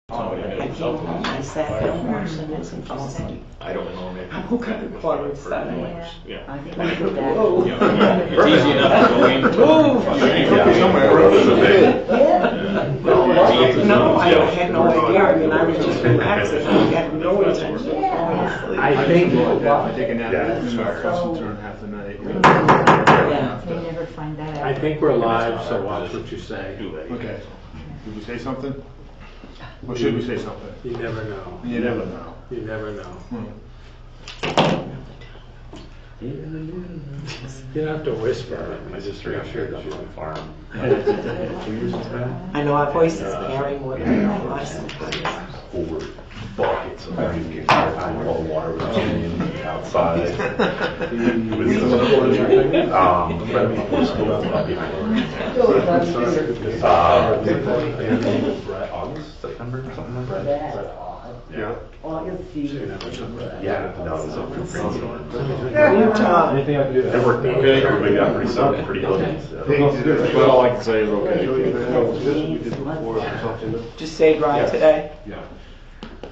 I came home, I sat down, watched the news and fell asleep. I don't know, maybe. I woke up at 7:15. Yeah. I think I did that. Whoa. It's easy enough to go in. Move. Yeah. No, I had no idea. I mean, I was just relaxing. I had no intention of falling asleep. I think I take a nap Yeah. and turn half the night. Yeah. They never find that out. I think we're live, so watch what you say. Okay. Did we say something? Or should we say something? You never know. You never know. You never know. You don't have to whisper. I just make sure that you farm. I know our voice is carrying more than our lives sometimes. Over buckets of rain, all the water was coming in outside. It was August, September, something like that. Yeah. Yeah, no, it was a crazy one. Good job. It worked out. Everybody got pretty close. Well, all I can say is okay. Just stay dry today?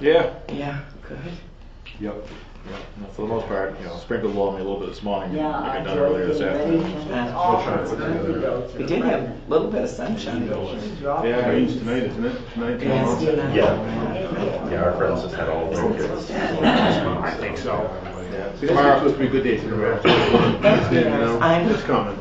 Yeah. Yeah, good. Yeah, for the most part, sprinkled along me a little bit this morning. Yeah, I I got done earlier this afternoon. We did have a little bit of sunshine. Yeah, Rains tonight, isn't it? Tonight, Yes, tomorrow? Yeah, our friends just had all the kids. I think so. See, tomorrow's supposed to be a good day tomorrow. I'm- It's coming.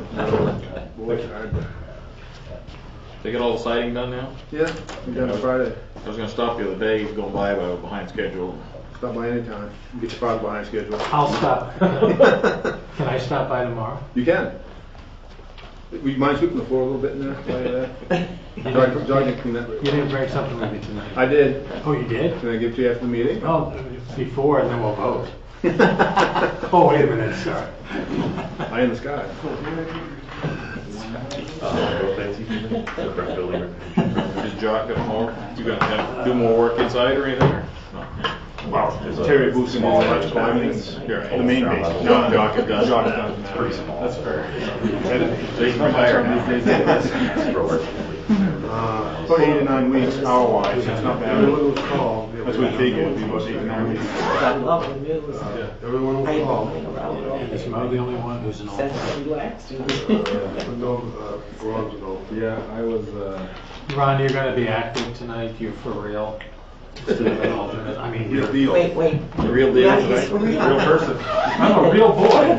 They get all the siding done now? Yeah, we done Friday. I was gonna stop the other day, going by, but I was behind schedule. Stop by anytime. Get your files behind schedule. I'll stop. Can I stop by tomorrow? You can. Would you mind sweeping the floor a little bit in there while you're there? John can clean that. You didn't bring something with me tonight. I did. Oh, you did? Can I give it to you after the meeting? Oh, before and then we'll vote. Oh, wait a minute, sorry. Eye in the sky. Is Jock got more, you gonna do more work inside or anything? Or? Wow. Terry Booth and all electrical, everything's, the main base. No, Jock is done. Jock is done. It's pretty small. That's fair. So he's retired now. About 8 to 9 weeks hour-wise, it's not bad. That's what they get, it'd be about 8 to 9 weeks. I love the news. Everyone I ain't going around And is Mo the only one who's an Since alternate? relaxed. Yeah, I was, Ron, you're gonna be active tonight, you're for real? Instead of an alternate, I mean, you're deal. Wait. The real deal Yeah, tonight? he's for real. Real person. I'm a real boy.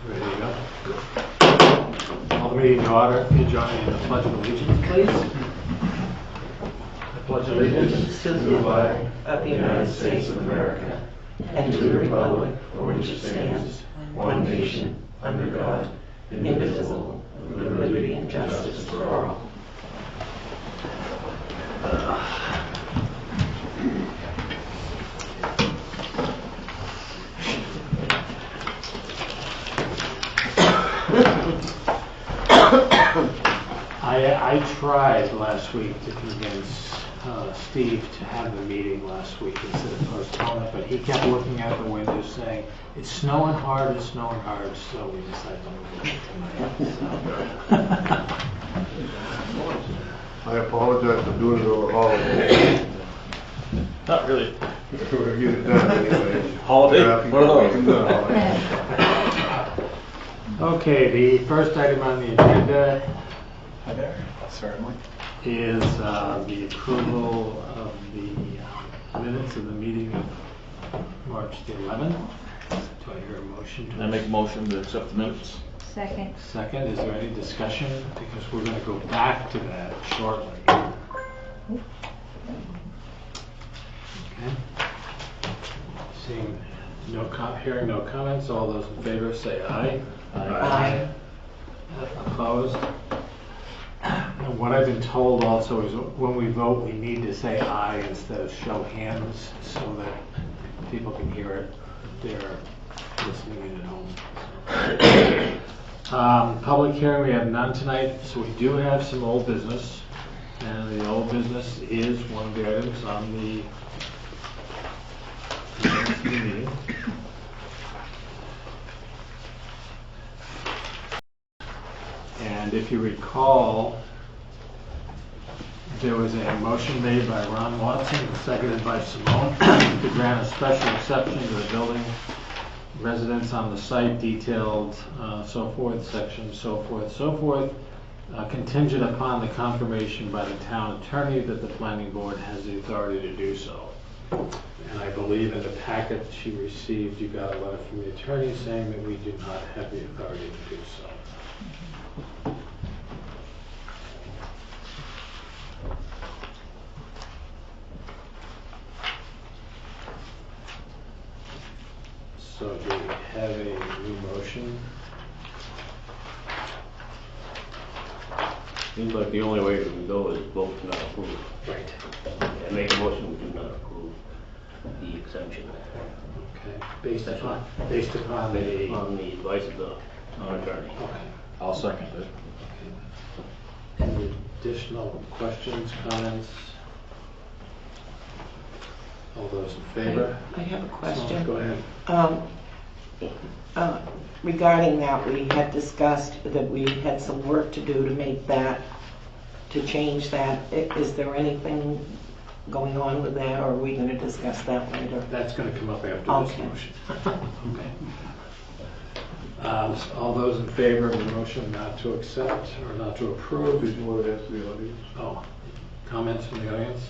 Ready to go? All the meeting to order, you join me in the pledge of allegiance, please. I pledge allegiance To the flag of the United States of America and to the republic for which it stands, one nation, under God, indivisible, with liberty and justice for all. I tried last week to convince Steve to have the meeting last week instead of postpone it, but he kept looking out the window saying, it's snowing hard, so we decided to move it tonight. I apologize for doing it over holiday. Not really. We're gonna get it done anyway. Holiday? Yeah. What are those? No. Okay, the first item on the agenda Hi there. Certainly. is the approval of the minutes of the meeting of March the 11th. Do I hear a motion to? I make a motion to accept the minutes. Second. Second, is there any discussion? Because we're going to go back to that shortly. Okay. Seeing hearing no comments, all those in favor say aye. Aye. Opposed? And what I've been told also is when we vote, we need to say aye instead of show hands so that people can hear it if they're listening in at home. Public hearing, we have none tonight, so we do have some old business. And the old business is one of the items on the meeting. And if you recall, there was a motion made by Ron Watson and seconded by Simone to grant a special exception to the building residents on the site detailed, so forth, section, so forth, contingent upon the confirmation by the town attorney that the planning board has the authority to do so. And I believe in the packet she received, you got a letter from the attorney saying that we do not have the authority to do so. So do we have a new motion? Seems like the only way we can go is vote to not approve. Right. And make a motion we do not approve the exemption Okay, based upon the, on the advice of the attorney. okay. I'll second it. Any additional questions, comments? All those in favor? I have a question. Go ahead. Regarding that, we had discussed that we had some work to do to make that, to change that. Is there anything going on with that, or are we going to discuss that later? That's going to come up after this Okay. motion. Okay. All those in favor of the motion not to accept or not to approve? Did you want to ask the audience? Oh, comments from the audience?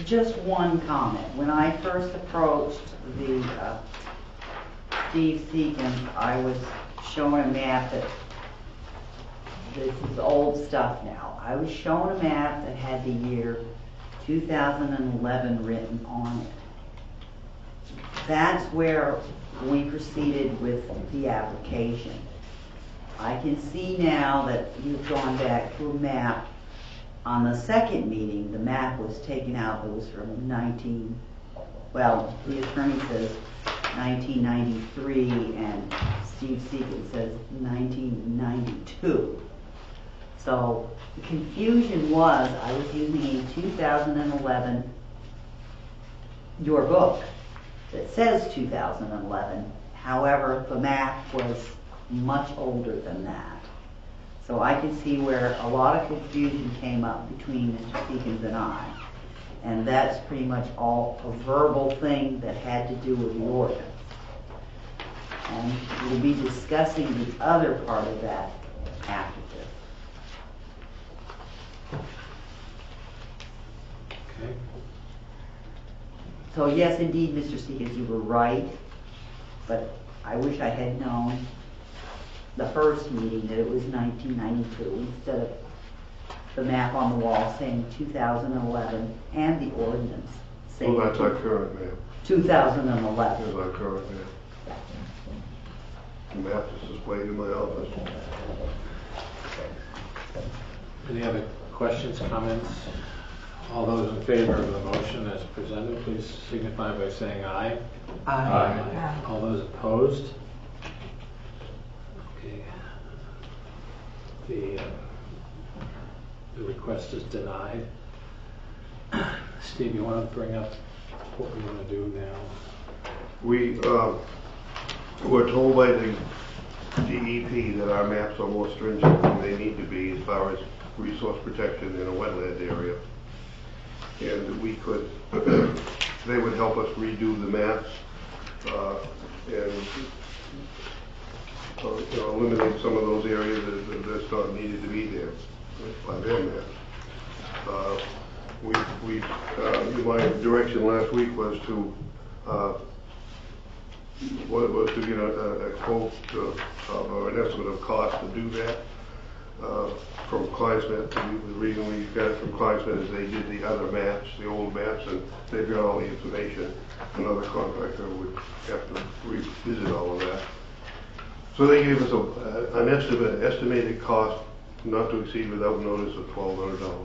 Just one comment. When I first approached the Steve Seekins, I was shown a map that, this is old stuff now. I was shown a map that had the year 2011 written on it. That's where we proceeded with the application. I can see now that you've gone back to a map. On the second meeting, the map was taken out that was from the attorney says 1993 and Steve Seekins says 1992. So the confusion was I was using a 2011, your book, that says 2011. However, the map was much older than that. So I can see where a lot of confusion came up between Mr. Seekins and I. And that's pretty much all a verbal thing that had to do with the ordinance. And we'll be discussing the other part of that after this. Okay. So yes, indeed, Mr. Seekins, you were right, but I wish I had known the first meeting that it was 1992 instead of the map on the wall saying 2011 and the ordinance saying Well, that's our current map. 2011. That's our current map. The map is displayed in my office. Any other questions, comments? All those in favor of the motion as presented, please signify by saying aye. Aye. All those opposed? Okay. The request is denied. Steve, you want to bring up what we want to do now? We were told by the DEP that our maps are more stringent than they need to be as far as resource protection in a wetland area. And we could, they would help us redo the maps and eliminate some of those areas that's not needed to be there by their maps. My direction last week was to get a quote or an estimate of cost to do that from Kleinsmith. The reason we got it from Kleinsmith is they did the other maps, the old maps, and they've got all the information. Another contractor would have to revisit all of that. So they gave us an estimated cost not to exceed without notice of $1,200.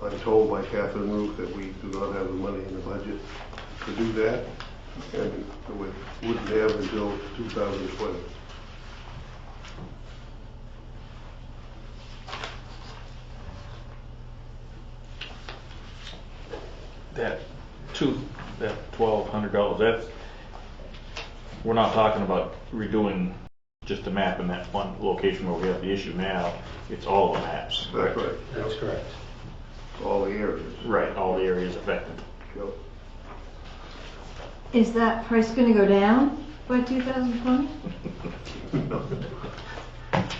I'm told by Catherine Roof that we do not have the money in the budget to do that, and we wouldn't have until 2020. That $1,200, we're not talking about redoing just a map in that one location where we have the issue now, it's all the maps. That's right. That's correct. All the areas. Right, all the areas affected. Yep. Is that price gonna go down by 2020?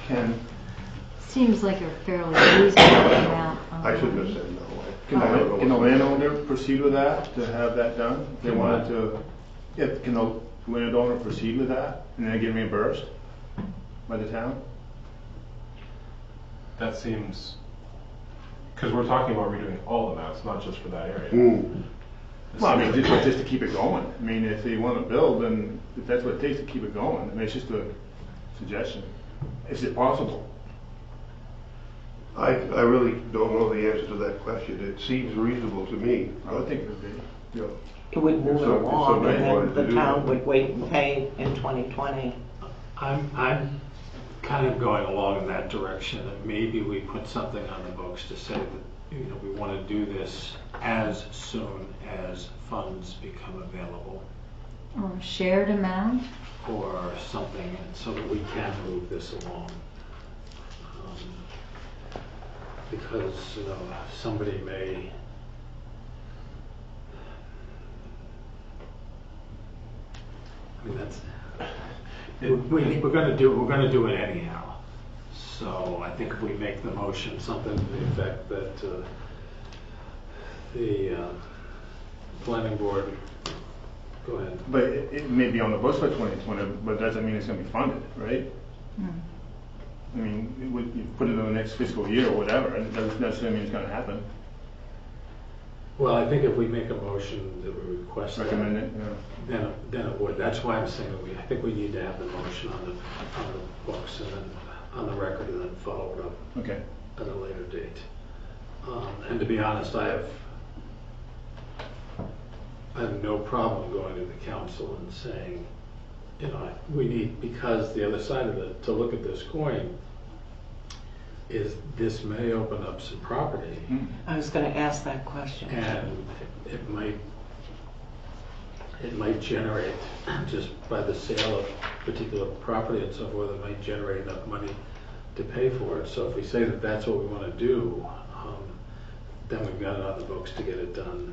Can, Seems like a fairly reasonable amount. I shouldn't have said no. can the landowner proceed with that, to have that done? If they wanted to, can the landowner proceed with that and then get reimbursed by the town? That seems, because we're talking about redoing all the maps, not just for that area. Hmm. Well, I mean, just to keep it going. I mean, if they want to build, then if that's what it takes to keep it going, I mean, it's just a suggestion. Is it possible? I really don't know the answer to that question. It seems reasonable to me. I would think it would be. Yeah. It would move it So- along, so they and wanted then to the do town that. would wait and pay in 2020. I'm kind of going along in that direction, and maybe we put something on the books to say that, we want to do this as soon as funds become available, Or shared amount? or something, so that we can move this along. Because, somebody may, I mean, we're gonna do it anyhow. So I think if we make the motion something to the effect that the planning board, go ahead. But it may be on the books by 2020, but doesn't mean it's going to be funded, right? I mean, you put it in the next fiscal year or whatever, and it doesn't necessarily mean it's going to happen. Well, I think if we make a motion that we request that, Recommend it, yeah. then it would. That's why I'm saying that I think we need to have the motion on the books and then on the record and then follow it up Okay. at a later date. And to be honest, I have no problem going to the council and saying, we need, because the other side of it, to look at this coin, is this may open up some property, I was gonna ask that question. and it might generate, just by the sale of particular property and so forth, it might generate enough money to pay for it. So if we say that that's what we want to do, then we've got it on the books to get it done.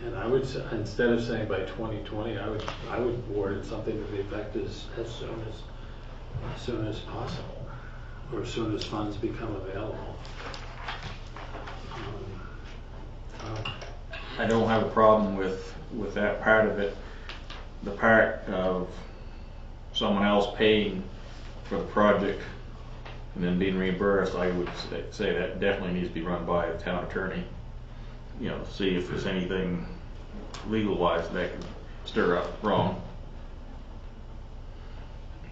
And I would say, instead of saying by 2020, I would word it something to the effect as soon as possible, or as soon as funds become available. I don't have a problem with that part of it. The part of someone else paying for the project and then being reimbursed, I would say that definitely needs to be run by a town attorney. See if there's anything legal-wise that can stir up wrong.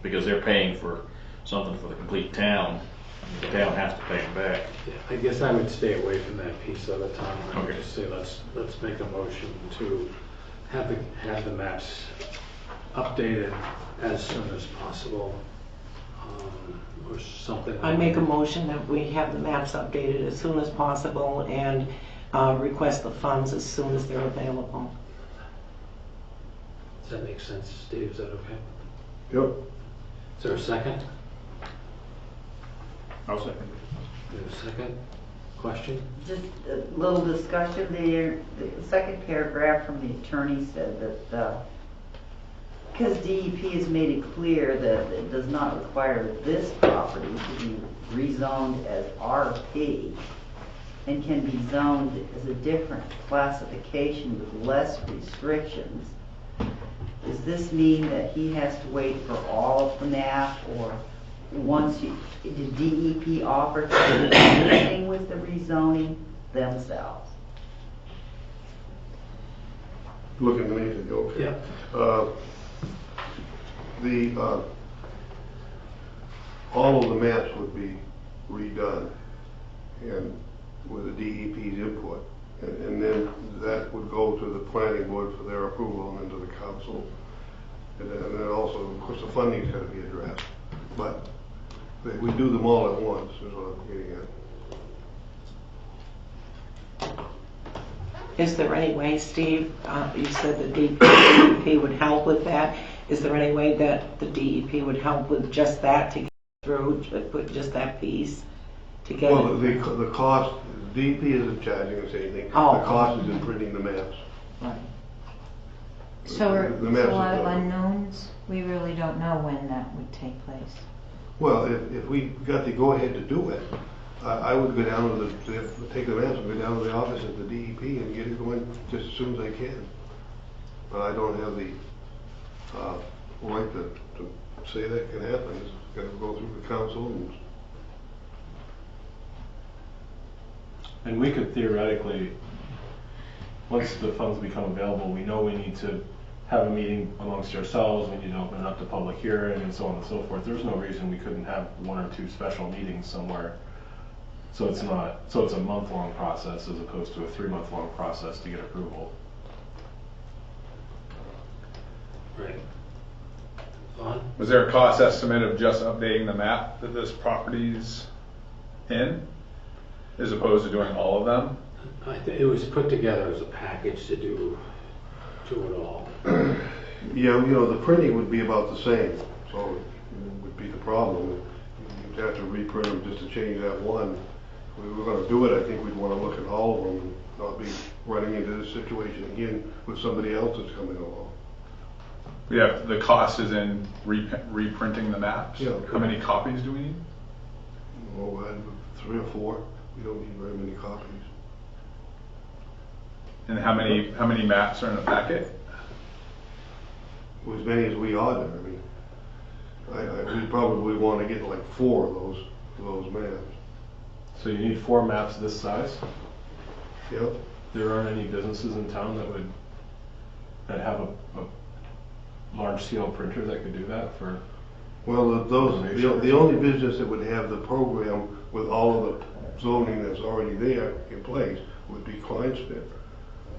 Because they're paying for something for the complete town, the town has to pay them back. Yeah, I guess I would stay away from that piece of the time. I would Okay. just say let's make a motion to have the maps updated as soon as possible, or something. I make a motion that we have the maps updated as soon as possible and request the funds as soon as they're available. Does that make sense, Steve? Is that okay? Yep. Is there a second? I'll second Do you have a second? Question? Just a little discussion there. The second paragraph from the attorney said that because DEP has made it clear that it does not require this property to be rezoned as RP and can be zoned as a different classification with less restrictions. Does this mean that he has to wait for all of the map, or did DEP offer to do anything with the rezoning themselves? Looking at me, okay. Yeah. All of the maps would be redone and with the DEP's input. And then that would go to the planning board for their approval and then to the council. And then also, of course, the funding's gotta be addressed. But we do them all at once, is what I'm getting at. Is there any way, Steve, you said the DEP would help with that. Is there any way that the DEP would help with just that to get through, to put just that piece to get Well, it? the cost, DEP isn't charging us anything. Oh. The cost is in printing the maps. Right. So are The there's maps a lot is of the- unknowns. We really don't know when that would take place. Well, if we got the go-ahead to do it, I would go down to take the maps and go down to the office at the DEP and get it going just as soon as I can. But I don't have the right to say that can happen. It's got to go through the council And we could theoretically, once the funds become available, we know we need to have a meeting amongst ourselves, we need to open it up to public hearing and so on and so forth. There's no reason we couldn't have 1 or 2 special meetings somewhere. So it's a month-long process as opposed to a 3-month-long process to get approval. Right. Vaughn? Was there a cost estimate of just updating the map that this property's in, as opposed to doing all of them? I think it was put together as a package to do it all. Yeah, the printing would be about the same, so it would be the problem. You'd have to reprint them just to change that one. If we were gonna do it, I think we'd wanna look at all of them and not be running into this situation again with somebody else that's coming along. Yeah, the cost is in reprinting the maps? Yeah. How many copies do we need? Oh, 3 or 4, we don't need very many copies. And how many maps are in the packet? As many as we order, we probably wanna get like 4 of those maps. So you need 4 maps this size? Yep. There aren't any businesses in town that have a large scale printer that could do that for? Well, the only business that would have the program with all of the zoning that's already there in place would be Kleinsmith.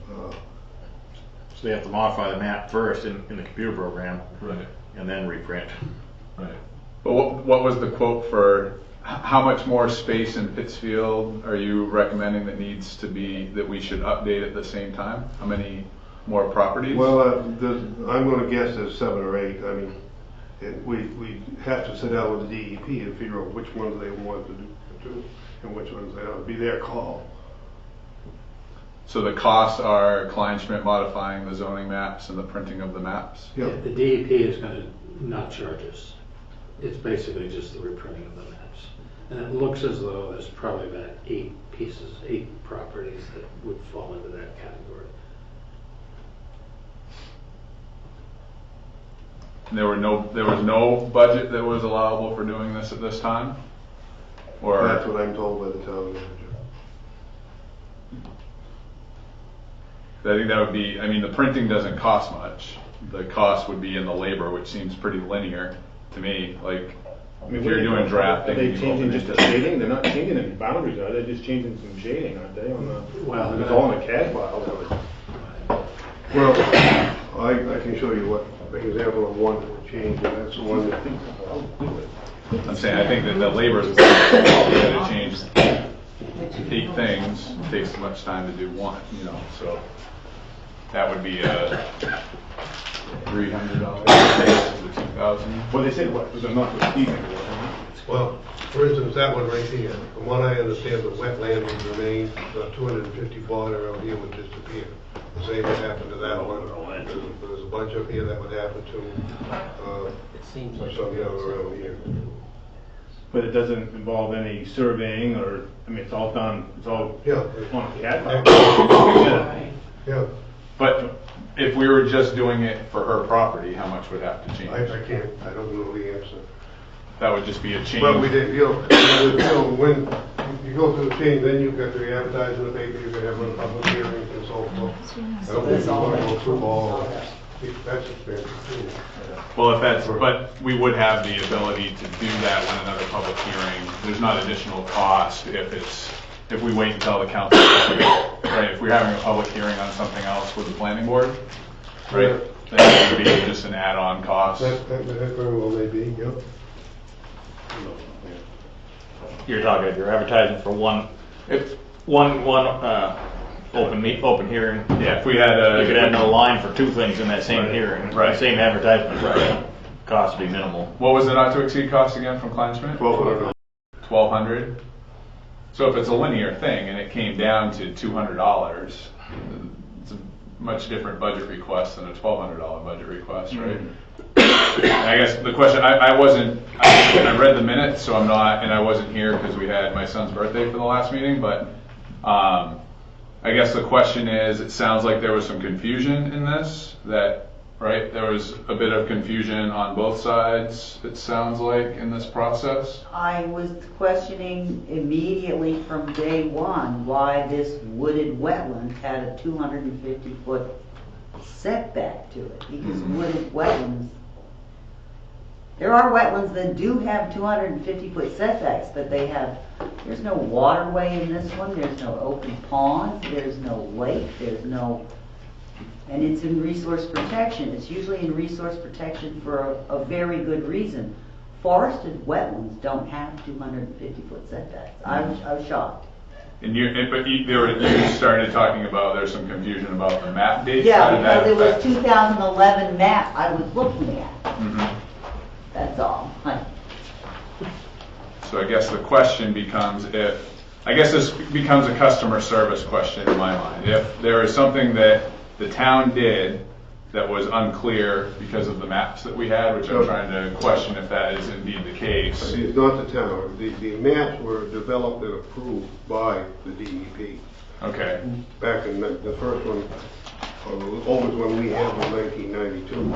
So they have to modify the map first in the computer program. Right. And then reprint. Right. But what was the quote for, how much more space in Pittsfield are you recommending that we should update at the same time? How many more properties? Well, I'm gonna guess there's 7 or 8. We have to sit down with the DEP and figure out which ones they want to do and which ones they ought to be their call. So the costs are Kleinschmidt modifying the zoning maps and the printing of the maps? Yeah. The DEP is gonna not charge us. It's basically just the reprinting of the maps. And it looks as though there's probably about 8 properties that would fall into that category. And there was no budget that was allowable for doing this at this time? Or? That's what I'm told by the town manager. I think that would be, the printing doesn't cost much. The cost would be in the labor, which seems pretty linear to me. Like, if you're doing drafting. Are they you changing open just it the to- shading? They're not changing any boundaries, are they? They're just changing some shading, aren't they? Well, It's all in the CAD file. Well, I can show you an example of one change, and that's the one that I'm saying, I think that the labor is, to change 8 things, it takes too much time to do one, so that would be a $300 to $2,000. Well, they said what, they're not for speed anymore. Well, for instance, that one right here, from what I understand, the wetland would remain, the 250 baud around here would disappear. The same would happen to that one. There's a bunch up here that would happen to, It seems like. some around here. But it doesn't involve any surveying or, it's all done, it's all Yeah. on a CAD file. Right. Yeah, But if we were just doing it for her property, how much would have to change? I don't know the answer. That would just be a change. But we did, when you go through the change, then you've got to advertise in the paper, you're gonna have a public hearing and so forth. I don't think you wanna go through all of that. That's expensive too. Well, but we would have the ability to do that when another public hearing, there's not additional cost if we wait until the council, right? If we're having a public hearing on something else with the planning board, right? Then it would be just an add-on cost. That very well may be, yep. You're talking, if you're advertising for one open hearing. Yeah, if we had a. You could have no line for two things in that same hearing, Right. same advertisement. Right. Cost would be minimal. What was the not to exceed cost again from Kleinschmidt? 1,200. 1,200. So if it's a linear thing and it came down to $200, it's a much different budget request than a $1,200 budget request, right? And I guess the question, I read the minutes, so I'm not, and I wasn't here because we had my son's birthday for the last meeting, but I guess the question is, it sounds like there was some confusion in this, right? There was a bit of confusion on both sides, it sounds like, in this process. I was questioning immediately from day one why this wooded wetland had a 250-foot setback to it, because wooded wetlands, there are wetlands that do have 250-foot setbacks, but there's no waterway in this one, there's no open pond, there's no lake, and it's in resource protection. It's usually in resource protection for a very good reason. Forested wetlands don't have 250-foot setbacks. I was shocked. And you started talking about, there's some confusion about the map dates. Yeah, How did that because it was affect- 2011 map I was looking at. Mhm. That's all. So I guess the question becomes I guess this becomes a customer service question in my mind. If there is something that the town did that was unclear because of the maps that we had, which I'm trying to question if that is indeed the case. It's not the town. The maps were developed and approved by the DEP. Okay, Back in the first one, oldest one we have was 1992.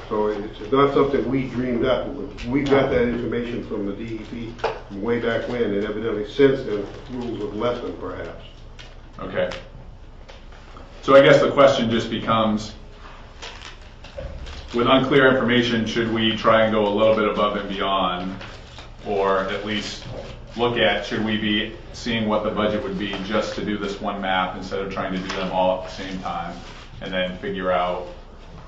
So it's not something we dreamed up. We got that information from the DEP from way back when, and evidently since then, rules have lessened perhaps. okay. So I guess the question just becomes, with unclear information, should we try and go a little bit above and beyond? Or at least look at, should we be seeing what the budget would be just to do this one map instead of trying to do them all at the same time? And then figure out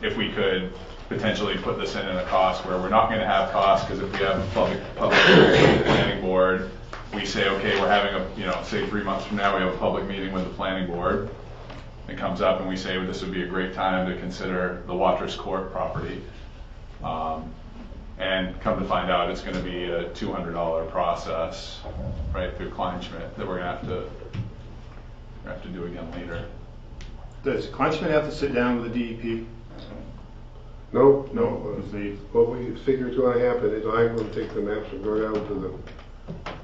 if we could potentially put this in a cost where we're not going to have costs, because if we have a public hearing with the planning board, we say, okay, we're having say 3 months from now, we have a public meeting with the planning board. It comes up and we say, well, this would be a great time to consider the Watrous Court property. And come to find out, it's going to be a $200 process, right, through Kleinschmidt that we're going to have to do again later. Does Kleinschmidt have to sit down with the DEP? No. What we figure is going to happen is I'm going to take the maps and go down to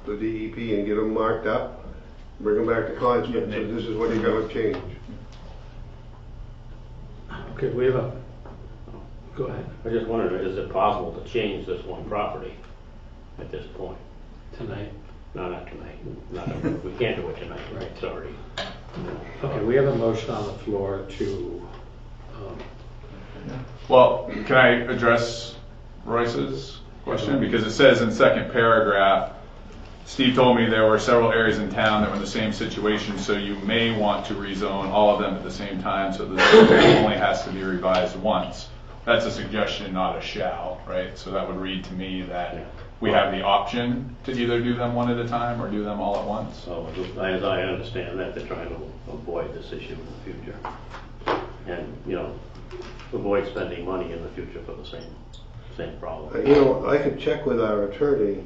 the DEP and get them marked up, bring them back to Kleinschmidt, and say, this is what you're going to change. Okay, we have go ahead. I just wondered, is it possible to change this one property at this point? Tonight. No, not tonight. We can't do it tonight, right? It's already. Okay, we have a motion on the floor to, Well, can I address Royce's question? Because it says in second paragraph, Steve told me there were several areas in town that were in the same situation, so you may want to rezone all of them at the same time, so the zone only has to be revised once. That's a suggestion, not a shall, right? So that would read to me that we have the option to either do them one at a time or do them all at once. So as I understand that, they're trying to avoid this issue in the future. And, avoid spending money in the future for the same problem. I could check with our attorney,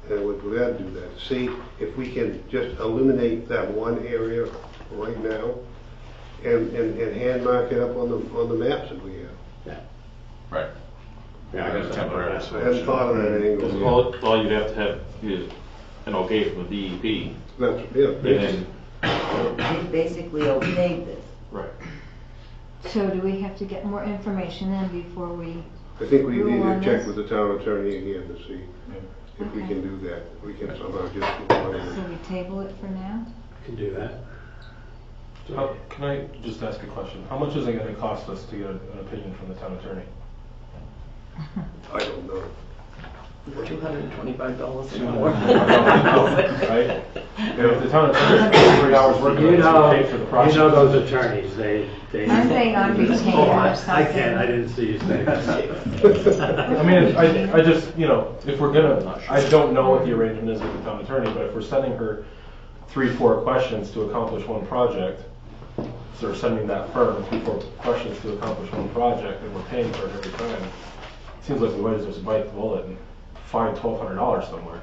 and we're glad to do that, see if we can just eliminate that one area right now and hand mark it up on the maps that we have. Yeah. Right. Yeah, I guess Temporary I hadn't thought of that angle yet. All you'd have to have is an okay from the DEP. That's, And then, They basically okayed this. right. So do we have to get more information then before we, I think we Rule need on to check this? with the town attorney again to see if we Okay. can do that. We can somehow just. so we table it for now? can do that. Can I just ask a question? How much is it going to cost us to get an opinion from the town attorney? I don't know. $225 an hour. Right? And if the town attorney spends 3 hours working on it, to pay for the project. those attorneys, they. Aren't they on retainer or I something? can't, I didn't see you say that. I mean, I just, if we're gonna, I don't know what the arrangement is with the town attorney, but if we're sending her 3-4 questions to accomplish one project, so we're sending that firm 3-4 questions to accomplish one project, and we're paying for it every time. Seems like we might as well just bite the bullet and find $1,200 somewhere.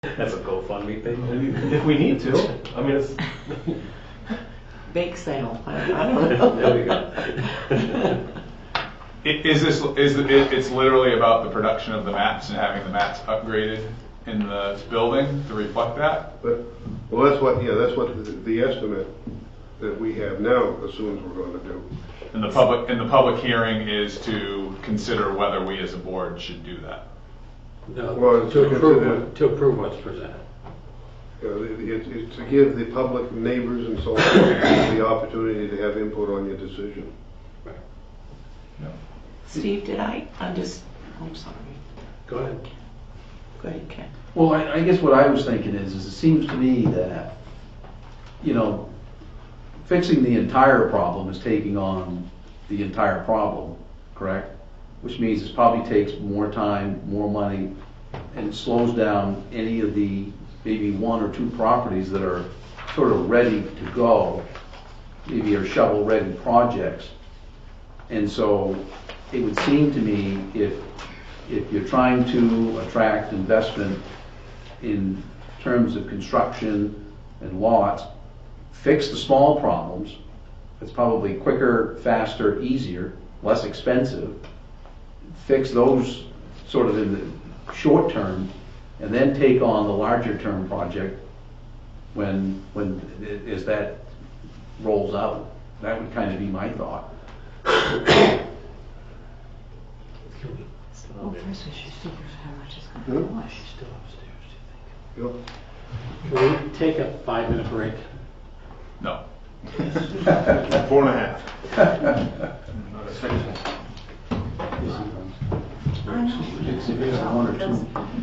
Have a GoFundMe page? If we need to. I mean, it's, Bake sale, I don't know. There we go. It's literally about the production of the maps and having the maps upgraded in the building to reflect that? But, well, that's what the estimate that we have now assumes we're gonna do. And the public hearing is to consider whether we as a board should do that. No, Well, to approve, consider- to approve what's presented. It's to give the public, neighbors and so on, the opportunity to have input on your decision. Steve, I'm sorry. Go ahead. Go ahead, Ken. Well, I guess what I was thinking is it seems to me that, you know, fixing the entire problem is taking on the entire problem, correct? Which means it probably takes more time, more money, and it slows down any of the maybe 1 or 2 properties that are sort of ready to go, maybe are shovel-ready projects. And so it would seem to me if you're trying to attract investment in terms of construction and lots, fix the small problems. It's probably quicker, faster, easier, less expensive. Fix those sort of in the short term, and then take on the larger term project when as that rolls out. That would kind of be my thought. Well, first we should figure out how much it's gonna cost. You know? Can we take a 5-minute break? No. 4.5.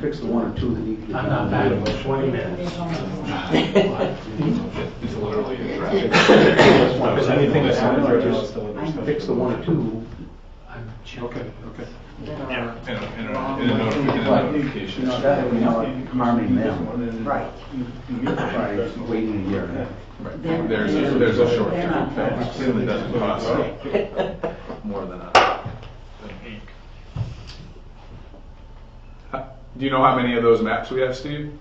Fix the 1 or 2 that need to be I'm not done. bad, 20 minutes. It's literally a draft. if there's anything that's on there, just Fix the 1 or 2. Okay. Yeah, in a notification. You know, that would be not harming them Right. by waiting a year. There's a short term fix, and it doesn't cost more than an ink. Do you know how many of those maps we have, Steve?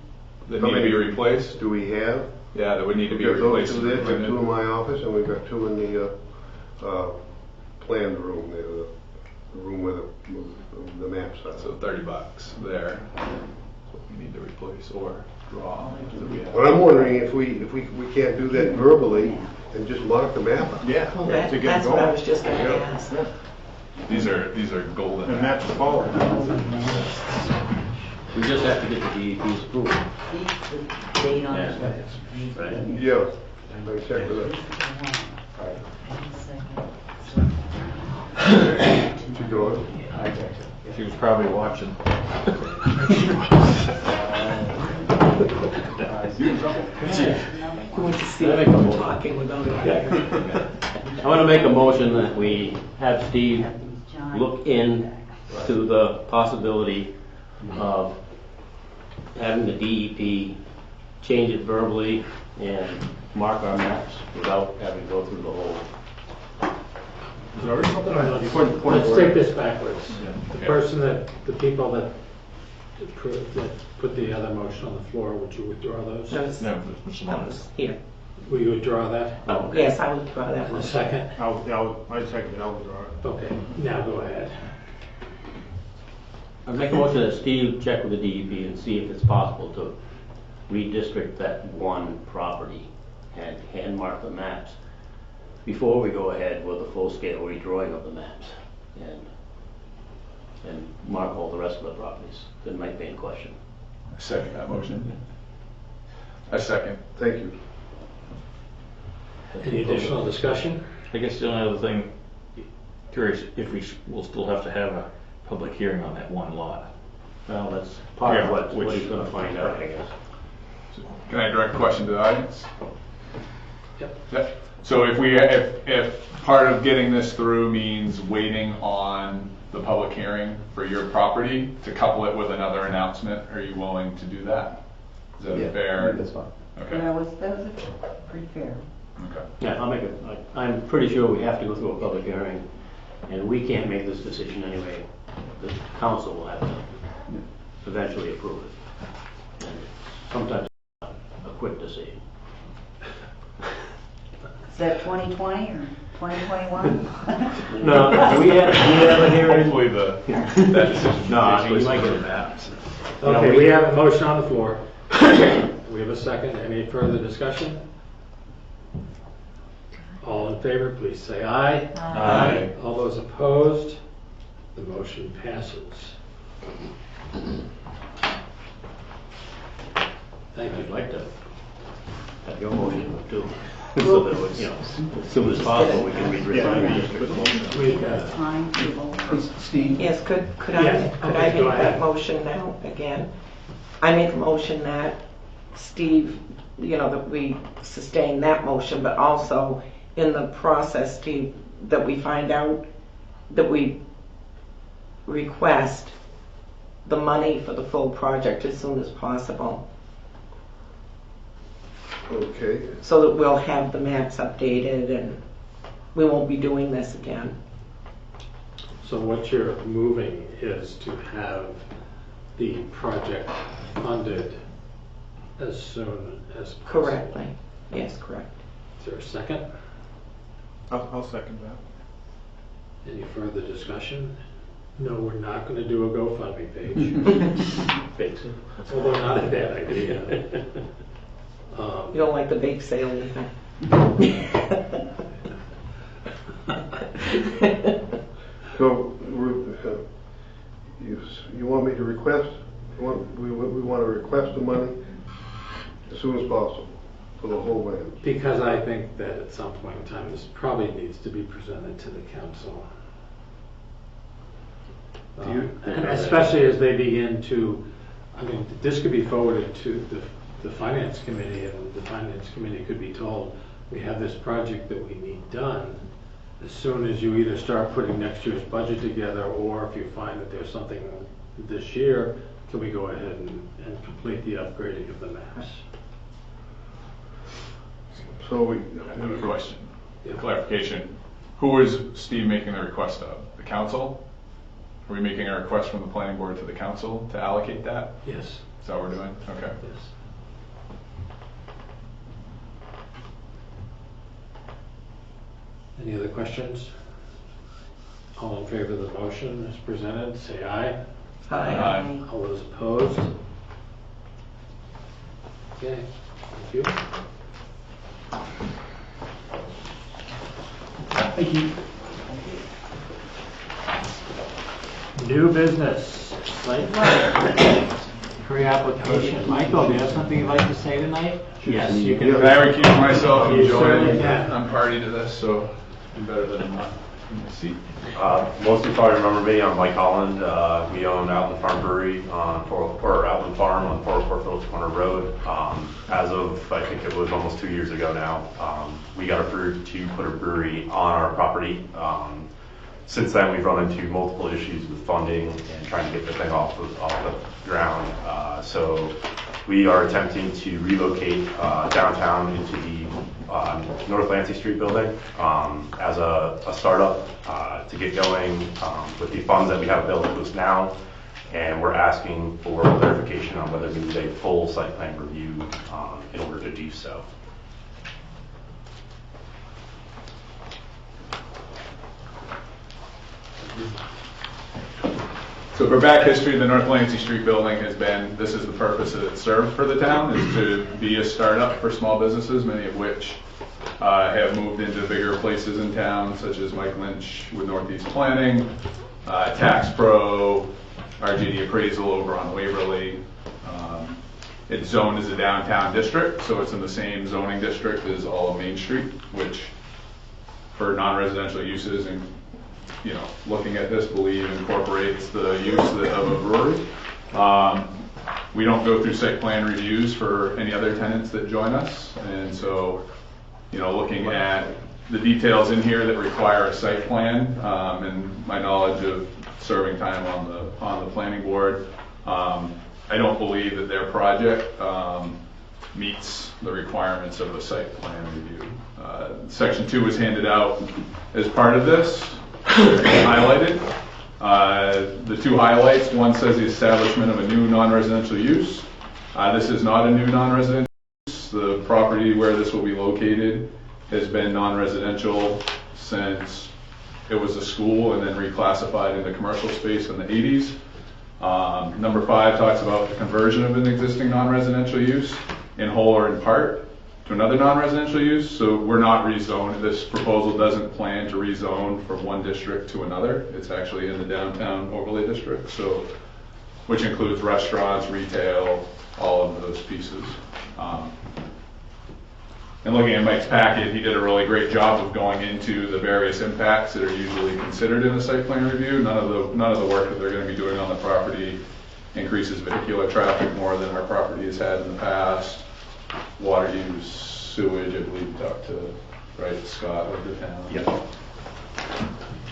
That How need to be many? replaced? Do we have? Yeah, that would need to be We've got those replaced. 2 there, we've got 2 in my office, and we've got 2 in the planned room there, the room where the maps are. So $30 there. That's what we need to replace or draw. that we have. But I'm wondering if we can't do that verbally and just mark the map up. Yeah. Well, to get that's what I going. was just gonna Yeah. ask. These are golden. And that's the follow. We just have to get the DEP's approval. Keep the date on it. Yeah. Right. Yeah, I checked with it. Keep going. She was probably watching. You want to see them talking without it. I want to make a motion that we have Steve look into the possibility of having the DEP change it verbally and mark our maps without having to go through the whole. Is there already something on the Let's take this backwards. The Yeah. person the people that put the other motion on the floor, would you withdraw those? That was, No, that was here. Will you withdraw that? Oh, yes, I would draw that And a one. second? I second it, I'll withdraw it. Okay, now go ahead. I make a motion that Steve check with the DEP and see if it's possible to redistrict that one property and hand mark the maps before we go ahead with a full-scale redrawing of the maps and mark all the rest of the properties that might be in question. I second that motion. I second. Thank you. Any additional discussion? I guess the only other thing, curious if will still have to have a public hearing on that one lot. Well, that's part Yeah, of what which- he's gonna find out, I guess. Can I direct a question to the audience? Yep. Yep. So if part of getting this through means waiting on the public hearing for your property to couple it with another announcement, are you willing to do that? Is that Yeah, fair? that's fine. Okay, That was pretty fair. okay. Yeah, I'm pretty sure we have to go through a public hearing, and we can't make this decision anyway. The council will have to eventually approve it. And sometimes it's not a quick decision. Is that 2020 or 2021? No, we have a hearing. Hopefully that decision. No, I takes mean, you place might get before it back. that. Okay, we have a motion on the floor. We have a second. Any further discussion? All in favor, please say aye. Aye. All those opposed, the motion passes. Thank I'd you. like to have your motion too, so that, as soon as possible, we can read the district. We, Timetable. Steve? Yes, could I Yes, make okay, go that ahead. motion now again? I make a motion that Steve, that we sustain that motion, but also in the process, Steve, that we find out, that we request the money for the full project as soon as possible, Okay, so that we'll have the maps updated and we won't be doing this again. so what you're moving is to have the project funded as soon as possible. Correctly. Yes, correct. Is there a second? I'll second that. Any further discussion? No, we're not going to do a GoFundMe page. Fix it. Although not a bad idea. You don't like the bake sale either. so you want me to request, we want to request the money as soon as possible for the whole land. Because I think that at some point in time, this probably needs to be presented to the council. And especially as they begin to, this could be forwarded to the finance committee, and the finance committee could be told, we have this project that we need done. As soon as you either start putting next year's budget together, or if you find that there's something this year, can we go ahead and complete the upgrading of the maps? So I have a question, Yeah. clarification. Who is Steve making the request of? The council? Are we making a request from the planning board to the council to allocate that? Yes, Is that what we're doing? Okay. yes. Any other questions? All in favor of the motion as presented, say aye. Aye. All those opposed? Okay, thank you. Thank you. New business, site plan, pre-application. Michael, do you have something you'd like to say tonight? Yes, you can. Can I recuse myself? You certainly can. I'm party to this, so I'm better than I'm not in my seat. Most of you probably remember me. I'm Mike Holland. We own Outland Farm Brewery Outland Farm on 404 Phillips Corner Road. As of, I think it was almost 2 years ago now, we got approved to put a brewery on our property. Since then, we've run into multiple issues with funding and trying to get the thing off the ground. So we are attempting to relocate downtown into the North Lancey Street building as a startup to get going with the funds that we have available to us now. And we're asking for clarification on whether we need a full site plan review in order to do so. So for back history, the North Lancey Street building has been, this is the purpose that it served for the town, is to be a startup for small businesses, many of which have moved into bigger places in town, such as Mike Lynch with Northeast Planning, Tax Pro, RGD Appraisal over on Waverly. It's zoned as a downtown district, so it's in the same zoning district as all of Main Street, which for non-residential uses and looking at this, believe incorporates the use of a brewery. We don't go through site plan reviews for any other tenants that join us, and so, looking at the details in here that require a site plan, and my knowledge of serving time on the planning board, I don't believe that their project meets the requirements of a site plan review. Section 2 was handed out as part of this, highlighted. The two highlights, one says the establishment of a new non-residential use. This is not a new non-residential use. The property where this will be located has been non-residential since it was a school and then reclassified into commercial space in the 80s. Number 5 talks about the conversion of an existing non-residential use in whole or in part to another non-residential use. So we're not rezoned. This proposal doesn't plan to rezone from one district to another. It's actually in the downtown overlay district, so which includes restaurants, retail, all of those pieces. And looking at Mike's packet, he did a really great job of going into the various impacts that are usually considered in a site plan review. None of the work that they're going to be doing on the property increases vehicular traffic more than our property has had in the past. Water use, sewage, I believe we talked to, right, Scott over the town. Yep.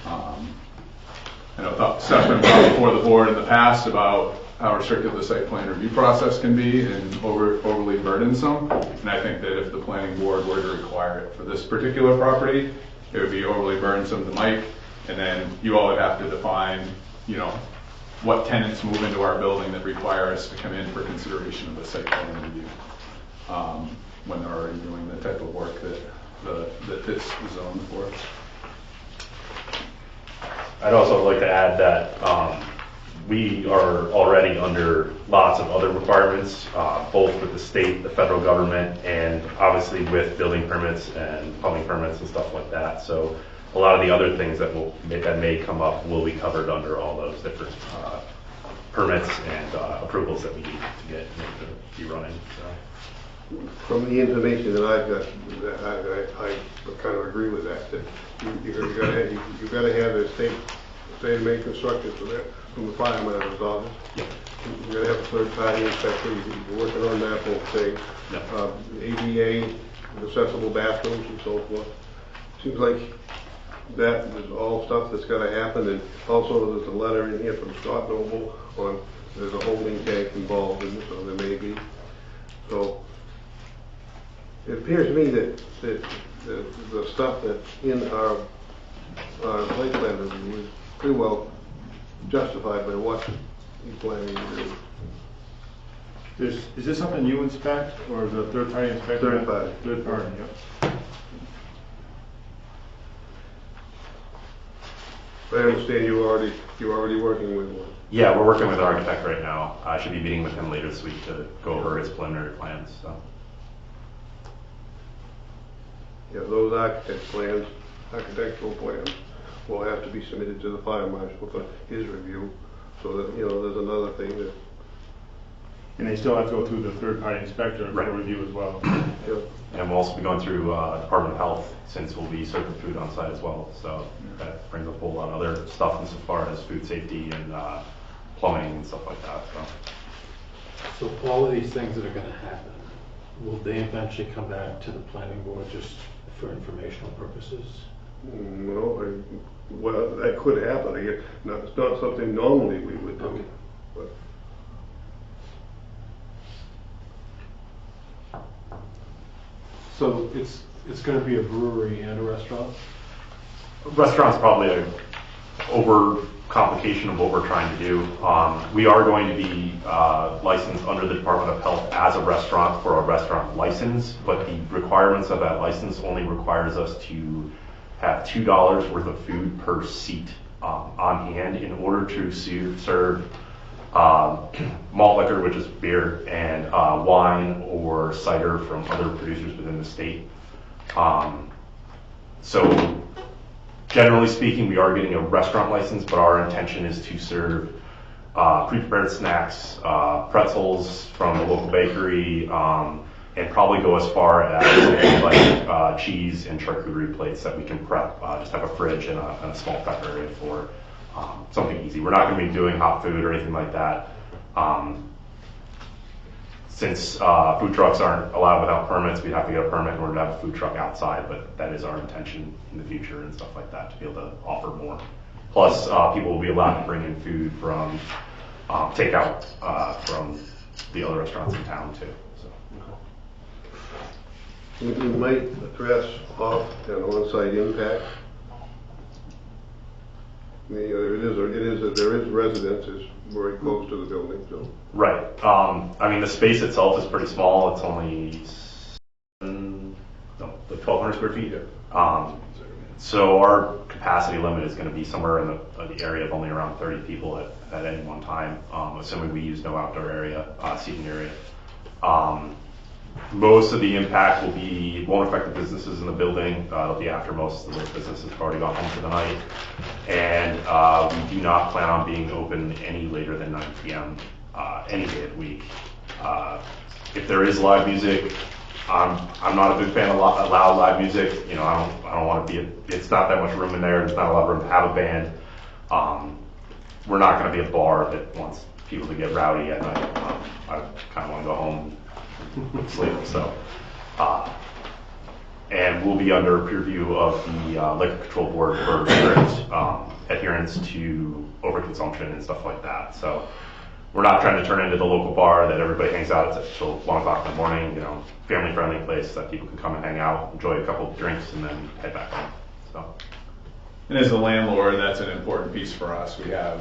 I know stuff's been brought before the board in the past about how restrictive the site plan review process can be and overly burdensome. And I think that if the planning board were to require it for this particular property, it would be overly burdensome to Mike. And then you all would have to define, you know, what tenants move into our building that require us to come in for consideration of the site plan review when they're already doing the type of work that this is zoned for. I'd also like to add that we are already under lots of other requirements, both with the state, the federal government, and obviously with building permits and plumbing permits and stuff like that. So a lot of the other things that may come up will be covered under all those different permits and approvals that we need to get to be running. So. From the information that I've got, I kind of agree with that. That you got to have a state made construction for that from the fireman's office. Yep. You got to have a third-party inspector. You're working on that whole thing. Yep. ADA, accessible bathrooms, and so forth. Seems like that is all stuff that's got to happen. And also, there's a letter in here from Scott Noble on there's a holding tank involved in this, so there may be. So. It appears to me that the stuff that's in our site plan review is pretty well justified by what he's planning to do. Is this something you inspect, or is it a third-party inspector? Third party. Third party, yep. I understand you're already working with one. Yeah, we're working with an architect right now. I should be meeting with him later this week to go over his preliminary plans. So. Yeah, those architectural plans will have to be submitted to the fire marshal for his review. So that, you know, there's another thing that. And they still have to go through the third-party inspector Right. for review as well. Yeah. And we'll also be going through Department of Health since we'll be serving food on site as well. So that brings up a whole lot of other stuff as far as food safety and plumbing and stuff like that. So all of these things that are going to happen, will they eventually come back to the planning board just for informational purposes? No, well, that could happen. I guess it's not something normally we would do. Okay. But So it's going to be a brewery and a restaurant? Restaurant's probably an over complication of what we're trying to do. We are going to be licensed under the Department of Health as a restaurant for a restaurant license, but the requirements of that license only requires us to have $2 worth of food per seat on hand in order to serve malt liquor, which is beer, and wine or cider from other producers within the state. So generally speaking, we are getting a restaurant license, but our intention is to serve pre-prepared snacks, pretzels from a local bakery, and probably go as far as like cheese and charcuterie plates that we can prep. Just have a fridge and a small prep area for something easy. We're not going to be doing hot food or anything like that. Since food trucks aren't allowed without permits, we'd have to get a permit in order to have a food truck outside, but that is our intention in the future and stuff like that, to be able to offer more. Plus, people will be allowed to bring in food from takeout from the other restaurants in town too. So. We might address off and on-site impact. There is residences very close to the building, so. Right. I mean, the space itself is pretty small. It's only 1,200 square feet. So our capacity limit is going to be somewhere in the area of only around 30 people at any one time, assuming we use no outdoor area, seating area. Most of the impact won't affect the businesses in the building. It'll be after most of the businesses have already gone home for the night. And we do not plan on being open any later than 9 p.m. Any day of the week. If there is live music, I'm not a big fan of loud live music. You know, I don't want to be. It's not that much room in there. There's not a lot of room to have a band. We're not going to be a bar that wants people to get rowdy at night. I kind of want to go home and sleep. So, and we'll be under peer review of the Liquor Control Board for adherence to overconsumption and stuff like that. So. We're not trying to turn into the local bar that everybody hangs out at till 1 o'clock in the morning, you know, family-friendly place that people can come and hang out, enjoy a couple of drinks, and then head back home. So. And as a landlord, that's an important piece for us. We have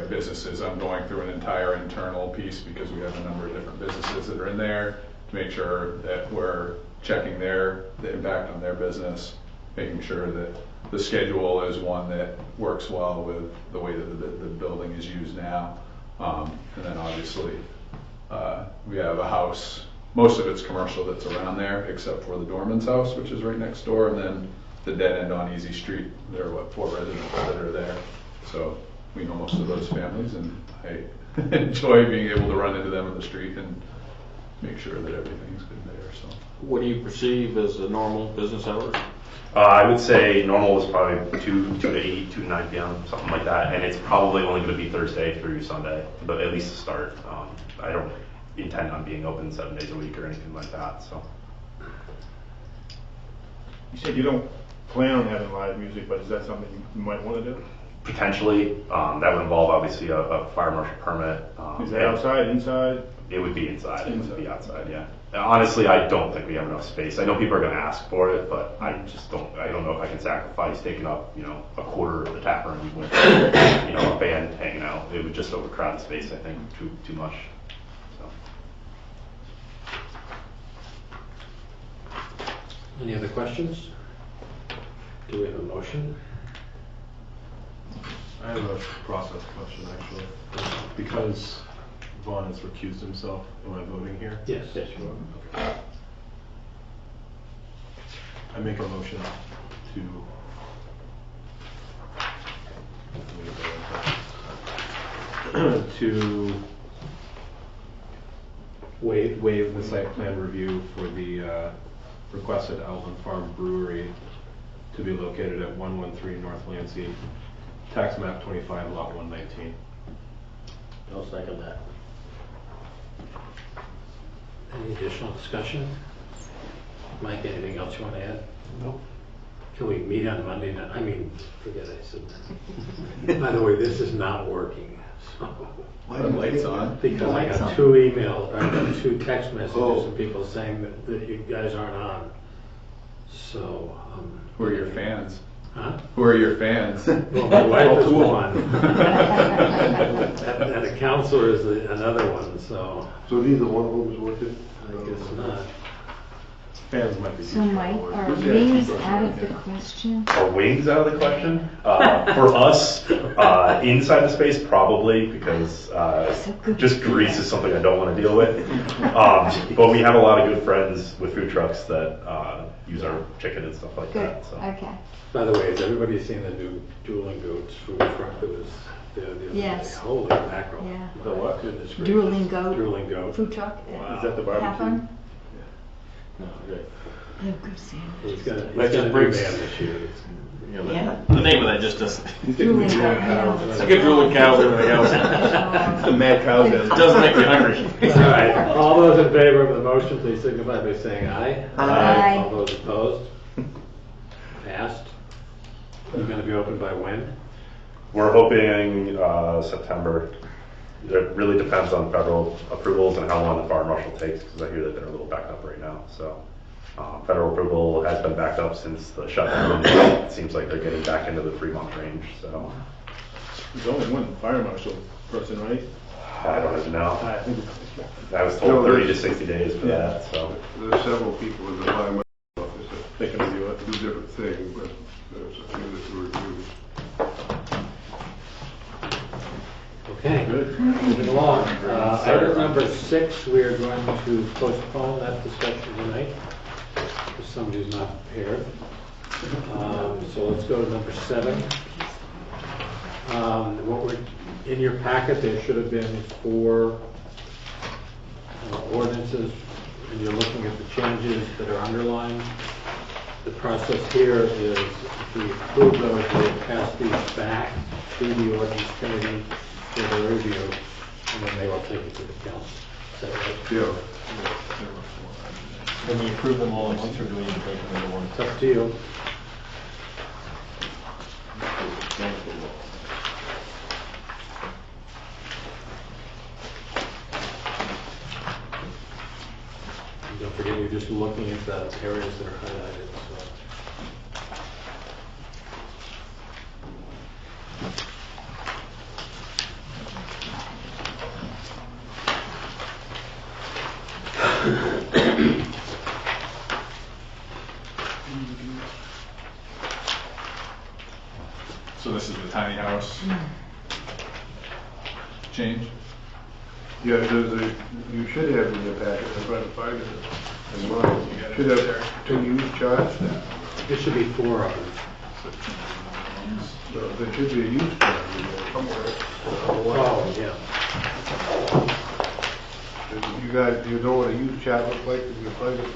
businesses. I'm going through an entire internal piece because we have a number of different businesses that are in there to make sure that we're checking the impact on their business, making sure that the schedule is one that works well with the way that the building is used now. And then obviously, we have a house, most of it's commercial that's around there, except for the Dorman's house, which is right next door, and then the dead end on Easy Street. There are 4 residents that are there. So we know most of those families, and I enjoy being able to run into them in the street and make sure that everything's good there. So. What do you perceive as a normal business hours? I would say normal is probably 2 to 8, 2 to 9 p.m., something like that. And it's probably only going to be Thursday through Sunday, but at least to start. I don't intend on being open 7 days a week or anything like that. So. You said you don't plan on having live music, but is that something you might want to do? Potentially. That would involve obviously a fire marshal permit. Is that outside, inside? It would be inside. It would be outside, yeah. Honestly, I don't think we have enough space. I know people are going to ask for it, but I just don't. I don't know if I can sacrifice taking up, you know, a quarter of the tap room with, you know, a band hanging out. It would just overcrowd the space. I think too much. So. Any other questions? Do we have a motion? I have a process question actually. Because Vaughn has recused himself, am I voting here? Yes. Yes, you are. I make a motion to waive the site plan review for the requested Outland Farm Brewery to be located at 113 North Lansing, tax map 25, lot 119. I'll second that. Any additional discussion? Mike, anything else you want to add? Nope. Can we meet on Monday night? I mean, forget I said that. By the way, this is not working. So. Why are the lights on? Because I got 2 emails, I got 2 text messages from people saying that you guys aren't on. So. Who are your fans? Huh? Who are your fans? Well, my wife is one. And a counselor is another one, so. So neither one of them is working? I guess not. Fans might be. So Mike, are wings out of the question? Are wings out of the question? For us, inside the space, probably, because just grease is something I don't want to deal with. But we have a lot of good friends with food trucks that use our chicken and stuff like Good, that. So. okay. By the way, has everybody seen the new Dueling Goats food truck that was there the other Yes. day? Holy mackerel. Yeah. The what? Goodness gracious. Drooling Goat. Drooling Goat. Food truck. Wow. Is that the barbecue? Happen? No, great. Oh, good sandwich. He's got a That new just breaks- band this year. You know, Yeah. the name of that just doesn't. Drooling Goat. I get drooling cows and everything else. The mad cows. It doesn't make me hungry. All right, all those in favor of the motion, please signify by saying aye. Aye. All those opposed? Passed. You're gonna be open by when? We're hoping September. it really depends on federal approvals and how long the fire marshal takes, because I hear that they're a little backed up right now. So federal approval has been backed up since the shutdown. It seems like they're getting back into the 3-month range. So There's only one fire marshal person, right? I don't even know. I think I was told 30 to 60 days for that. So There's several people in the fire marshal office that they can review it. do different things, but there's a few that do reviews. Okay, moving along. Item number 6, we are going to postpone that discussion tonight, if somebody's not prepared. So let's go to number 7. In your packet, there should have been 4 ordinances, and you're looking at the changes that are underlined. The process here is, if we approve those, we'll pass these back to the ordinance committee for their review, and then they will take it to the council. Is that right? Yeah. Can we approve them all at once, or do we need to break them into one? It's up to you. And don't forget, you're just looking at the areas that are highlighted, so. So this is the tiny house change? Yeah, you should have in your packet, I'm trying to find it. In mine. Should have 2 use charts. There should be 4 of them. There should be a use chart in there somewhere. Oh, yeah. You guys, you know what a use chart looks like? If you find it,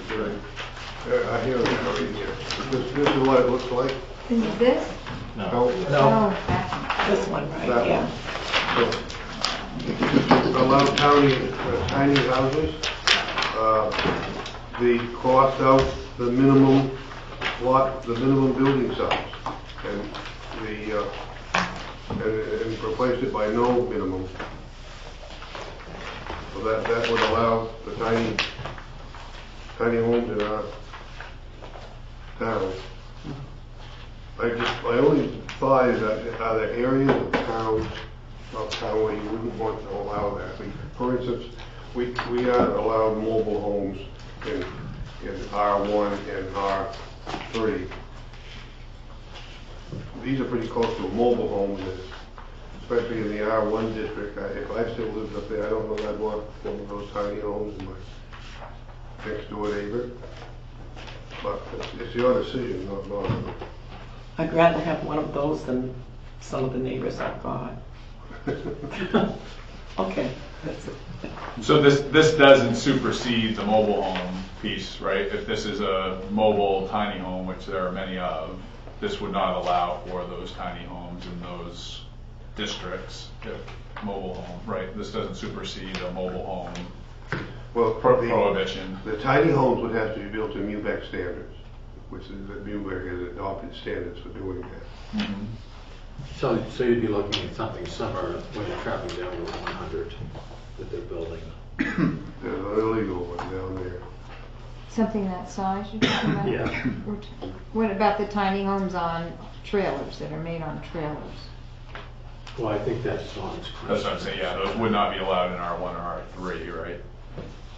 I hear it right here. This is what it looks like. Is this? No. No. This one, right, That yeah. one. So, allow tiny houses, the crossed out the minimum building size, and and replaced it by no minimum. So that would allow the tiny homes in our town. I only thought is that are there areas of town where you wouldn't want to allow that. For instance, we are allowed mobile homes in R1 and R3. These are pretty close to a mobile home, especially in the R1 district. If I still lived up there, I don't know that I'd want one of those tiny homes in my next door neighbor. But it's your decision, not mine. I'd rather have one of those than some of the neighbors I've got. Okay, that's it. So this doesn't supersede the mobile home piece, right? If this is a mobile tiny home, which there are many of, this would not allow for those tiny homes in those districts. If mobile home, right? This doesn't supersede a mobile home Well, prohibition. the tiny homes would have to be built to MUBEC standards, which is that MUBEC has adopted standards for doing that. Mm-hmm. So you'd be looking at something similar when you're traveling down to 100 that they're building. There's an illegal one down there. Something that size you're talking about? Yeah. What about the tiny homes on trailers that are made on trailers? Well, I think that's on. That's what I'm saying, yeah, those would not be allowed in R1 or R3, right?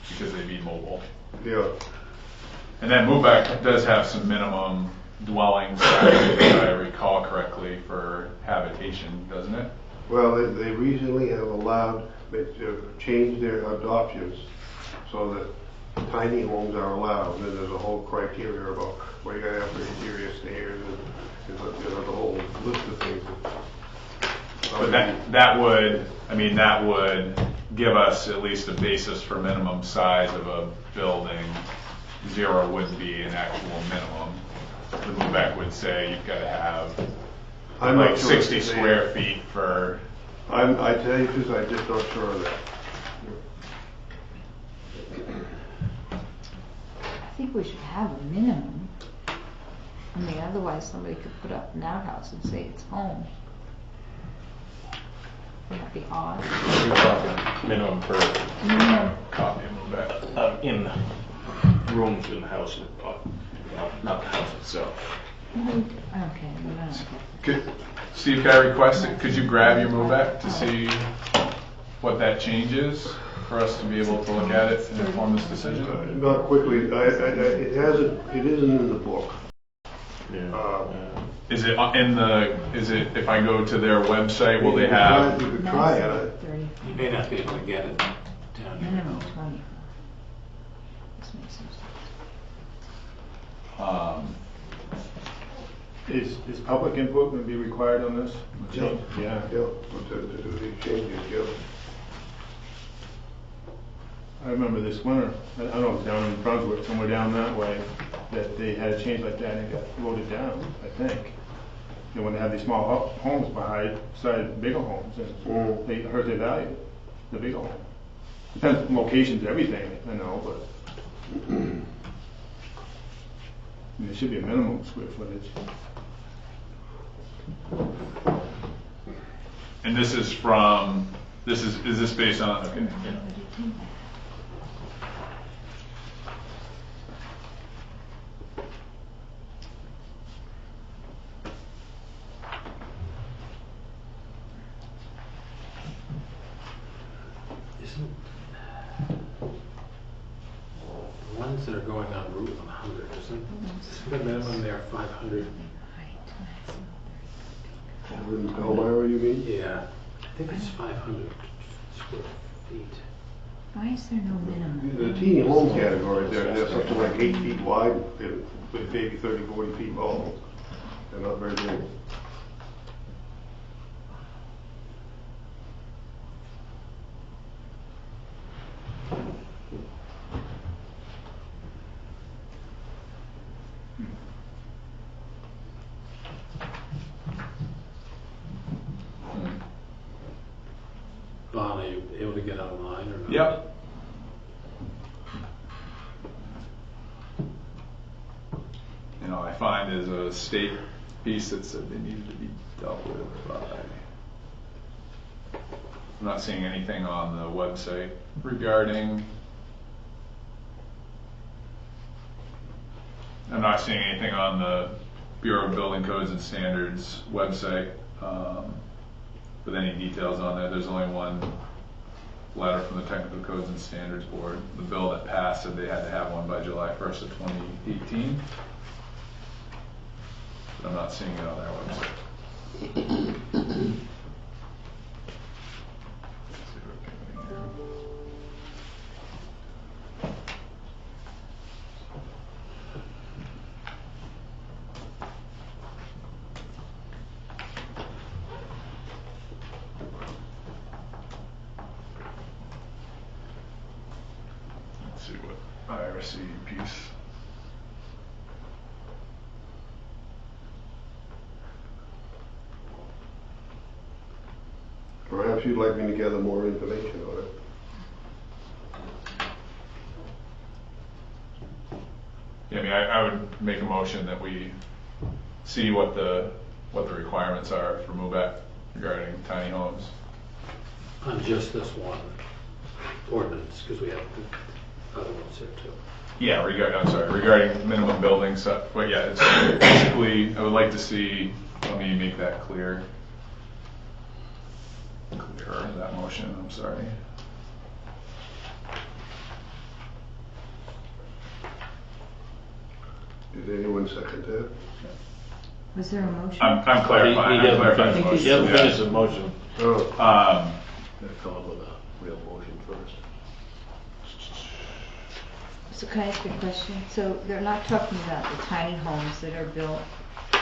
Because they'd be mobile. Yeah. And then MUBEC does have some minimum dwelling sizes, if I recall correctly, for habitation, doesn't it? Well, they recently have allowed, changed their adoptions so that tiny homes are allowed. And then there's a whole criteria about what you gotta have for interior stairs and the whole list of things. But that would give us at least a basis for minimum size of a building. 0 wouldn't be an actual minimum. The MUBEC would say you've got to have I'm like not sure 60 if they square have. feet for. I tell you this, I'm just not sure of that. I think we should have a minimum. I mean, otherwise somebody could put up an outhouse and say it's home. Would be odd. You're talking minimum per Copy and move back. in rooms in the house, not the house itself. Okay, no. Steve, can I request it? Could you grab your move back to see what that change is for us to be able to look at it and inform this decision? Not quickly, it hasn't, it isn't in the book. Is it in the, is it, if I go to their website, will they have? You could try it. You may not be able to get it down here. Minimum 20. This makes some sense. Is public input going to be required on this? Yeah. Yeah. Yeah, to do these changes, yeah. I remember this winter, I don't know, it was down in Brunswick, somewhere down that way, that they had a change like that and it got voted down, I think. They want to have these small homes beside bigger homes, and they hurt their value, the bigger home. Depends on locations, everything, I know, but there should be a minimum square footage. And this is from, is this based on, okay, yeah. Isn't the ones that are going on Route 100, isn't the minimum there 500? Over in Elmira, you mean? Yeah, I think it's 500 square feet. Why is there no minimum? The teeny home category, they're something like 8 feet wide, and maybe 30, 40 feet long. They're not very big. Bon, are you able to get online or not? Yep. You know, I find there's a state piece that said they needed to be dealt with by. I'm not seeing anything on the website regarding. I'm not seeing anything on the Bureau of Building Codes and Standards website with any details on there. There's only one letter from the Technical Codes and Standards Board. The bill that passed said they had to have one by July 1st of 2018. But I'm not seeing it on their website. Let's see what IRC piece. Perhaps you'd like me to gather more information on it. Yeah, I mean, I would make a motion that we see what the requirements are for MUBEC regarding tiny homes. On just this one ordinance, because we have the other ones here too. Yeah, regarding minimum building stuff, but yeah, it's basically, I would like to see, let me make that clearer, that motion, I'm sorry. Did anyone second that? Was there a motion? I'm clarifying, He I'm doesn't clarifying the finish- motion. he doesn't yeah. finish the motion. Oh, Gotta come up with a real motion first. So can I ask you a question? So they're not talking about the tiny homes that are built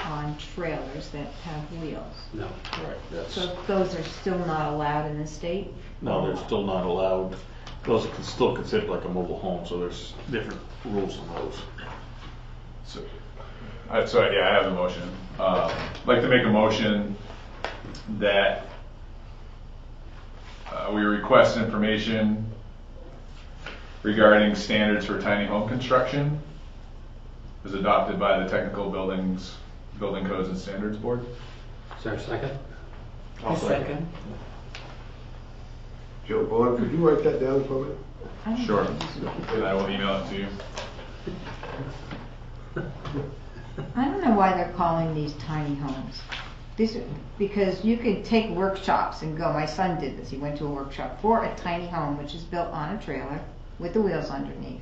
on trailers that have wheels? No. Right, that's, So those are still not allowed in the state? no, they're still not allowed. Those are still considered like a mobile home, so there's different rules on those. So yeah, I have the motion. I'd like to make a motion that we request information regarding standards for tiny home construction as adopted by the Technical Building Codes and Standards Board. Is there a second? I'll second. Joe Vaughn, could you write that down for me? I don't Sure. know. And I will email it to you. I don't know why they're calling these tiny homes. Because you could take workshops and go, my son did this, he went to a workshop for a tiny home which is built on a trailer with the wheels underneath.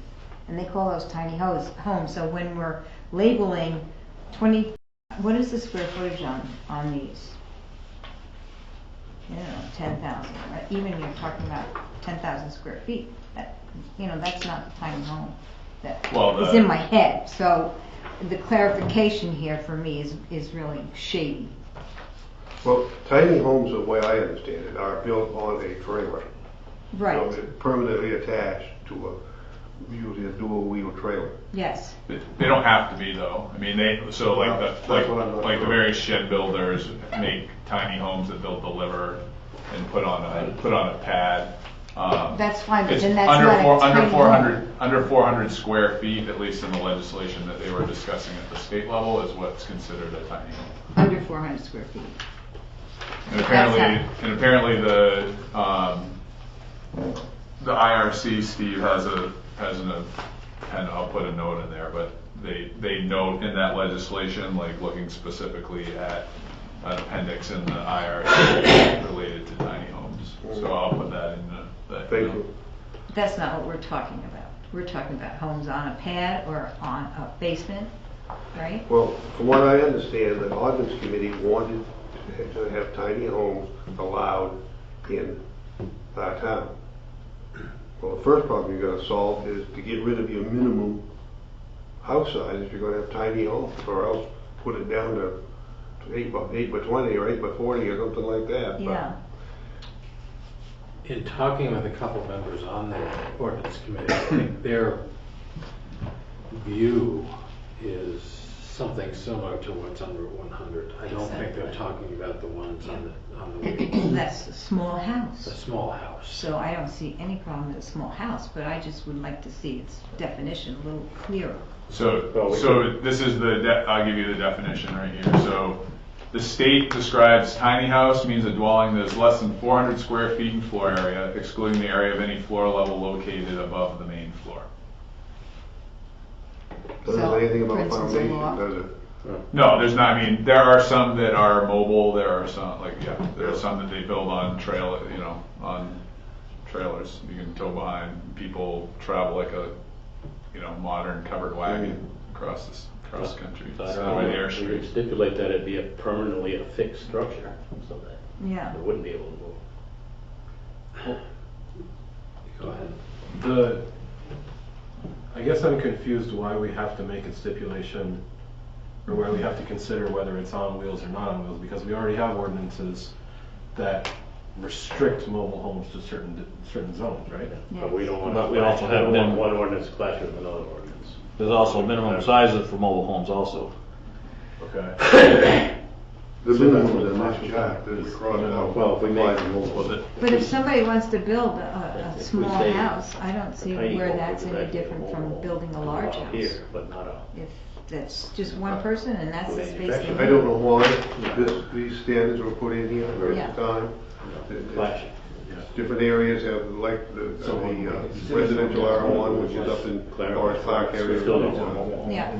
And they call those tiny homes. So when we're labeling 20, what is the square footage on these? You know, 10,000, right? Even you're talking about 10,000 square feet. That, you know, that's not the tiny home that is in my head. So the clarification here for me is really shady. Well, tiny homes, the way I understand it, are built on a trailer. Right. So they're permanently attached to usually a dual wheel trailer. Yes. They don't have to be though. I mean, That's what I'm not like the sure. various shed builders make tiny homes that they'll deliver and put on a pad. That's fine, but It's then that's under not a tiny home. under 400 square feet, at least in the legislation that they were discussing at the state level, is what's considered a tiny home. Under 400 square feet. And apparently the IRC, Steve, has and I'll put a note in there, but they note in that legislation, like looking specifically at an appendix in the IRC related to tiny homes. So I'll put that in the. Thank you. That's not what we're talking about. We're talking about homes on a pad or on a basement, right? Well, from what I understand, the ordinance committee wanted to have tiny homes allowed in our town. Well, the first problem you gotta solve is to get rid of your minimum house size if you're gonna have tiny homes, or else put it down to 8 by 20 or 8 by 40 or something like that. Yeah. In talking with a couple members on the ordinance committee, I think their view is something similar to what's on Route 100. I don't think they're talking about the ones on the wheels. That's a small house. A small house. So I don't see any problem with a small house, but I just would like to see its definition a little clearer. So this is I'll give you the definition right here. So the state describes tiny house means a dwelling that is less than 400 square feet in floor area, excluding the area of any floor level located above the main floor. Doesn't So, say anything about for instance, a foundation, law? does it? No, there's not. I mean, there are some that are mobile. There are some there are some that they build on on trailers. You can tow behind. People travel like a modern covered wagon across country. So I It's don't the way the know, air we street. could stipulate that it'd be permanently a fixed structure, so that Yeah. it wouldn't be able to move. Go ahead. I guess I'm confused why we have to make a stipulation, or why we have to consider whether it's on wheels or not on wheels, because we already have ordinances that restrict mobile homes to certain zones, right? But we don't want But to, we also have minimum- one ordinance clash with another ordinance. There's also minimum sizes for mobile homes also. Okay. The minimum is a nice chart, there's crossed out. Well, if we make it mobile. But if somebody wants to build a If we small say house, I don't see tiny where home, that's would any that be a different mobile from home? building a large Allowed house. Here, but not If that's just one person and that's the space they Manufactured. I need. don't know why these standards were put in here Yeah. at the time. clashing. Different areas have, like the residential R1, which is up in Forest Park area. Still needs a mobile home. Yeah.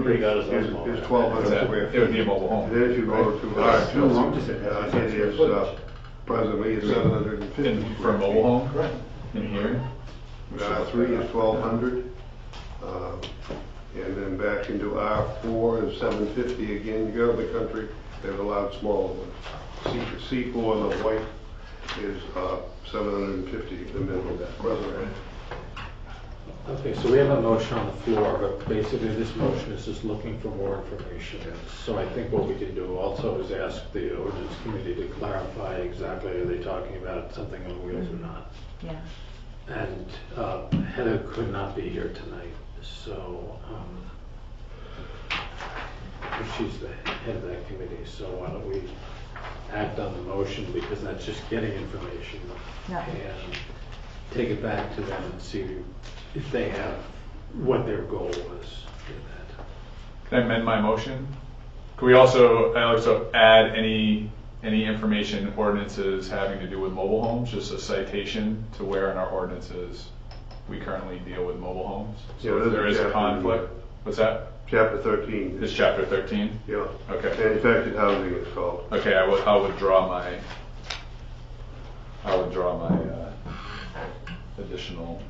Pretty good as a Is small. 1,200 square It would be a feet. mobile home. And then if you go to R2, it is presently it's 750. And for a mobile home, in here. R3 is 1,200. And then back into R4 is 750 again. You go to the country, they've allowed smaller ones. C4, the white, is 750, the minimum presently. Okay, so we have a motion on the floor, but basically this motion is just looking for more information. So I think what we can do also is ask the ordinance committee to clarify exactly, are they talking about something on wheels or not? Yeah. And Heather could not be here tonight, so she's the head of that committee, so why don't we act on the motion, because that's just getting information. Yeah. And take it back to them and see if they have what their goal was with that. Can I amend my motion? Could we also add any any information ordinances having to do with mobile homes, just a citation to where in our ordinances we currently deal with mobile homes. Yeah, So if there's there a is a chapter. conflict, what's that? Chapter 13. Is chapter 13? Yeah. Okay. Manufactured housing is called. Okay, I would withdraw my additional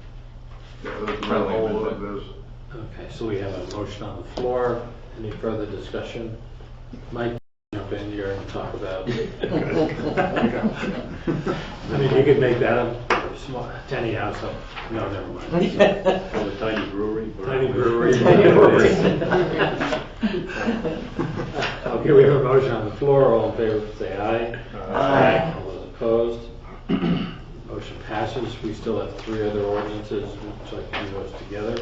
Yeah, there's friendly all amendment. of this. Okay, so we have a motion on the floor. Any further discussion? Mike, jump in here and talk about. I mean, you could make that a small, tiny house. No, never mind. A tiny brewery. Tiny brewery. Okay, we have a motion on the floor. All in favor, say aye. Aye. All those opposed? Motion passes. We still have 3 other ordinances, so I can do those together.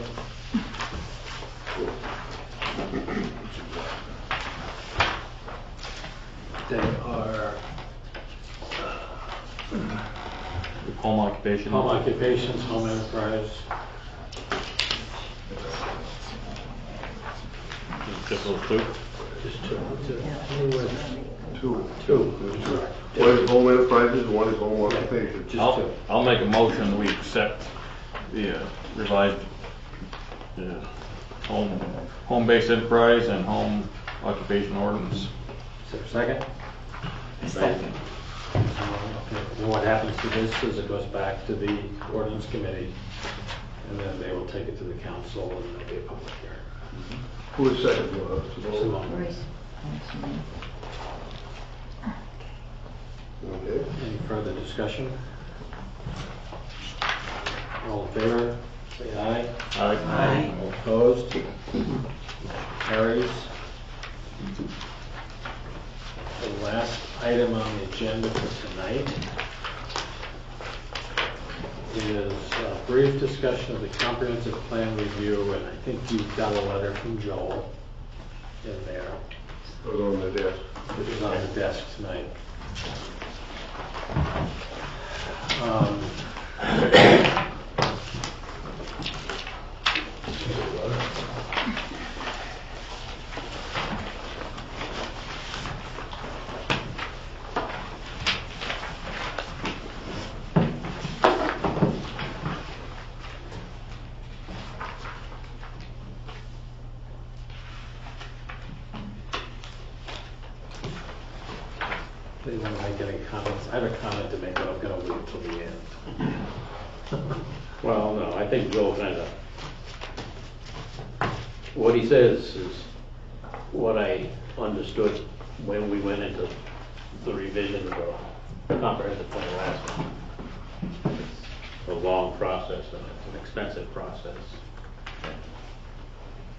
They are Home occupation. home occupations, home enterprise. Just those two. Just two. Two. Two. One is home enterprises, and one is home occupation. Just two. I'll make a motion, we accept the revised home-based enterprise and home occupation ordinance. Is there a second? Second. Okay. And what happens to this is it goes back to the ordinance committee, and then they will take it to the council, and there'll be a public hearing. Who is second? Simone. Royce. Okay. Any further discussion? All in favor, say aye. Aye. All opposed? Carries. The last item on the agenda for tonight is a brief discussion of the comprehensive plan review, and I think you've got a letter from Joel in there, It was on the desk. which is on the desk tonight. They want to make any comments? I have a comment to make, but I'm going to wait till the end. Well, no, I think Joe kind of, what he says is what I understood when we went into the revision of the comprehensive plan last time. It's a long process and it's an expensive process.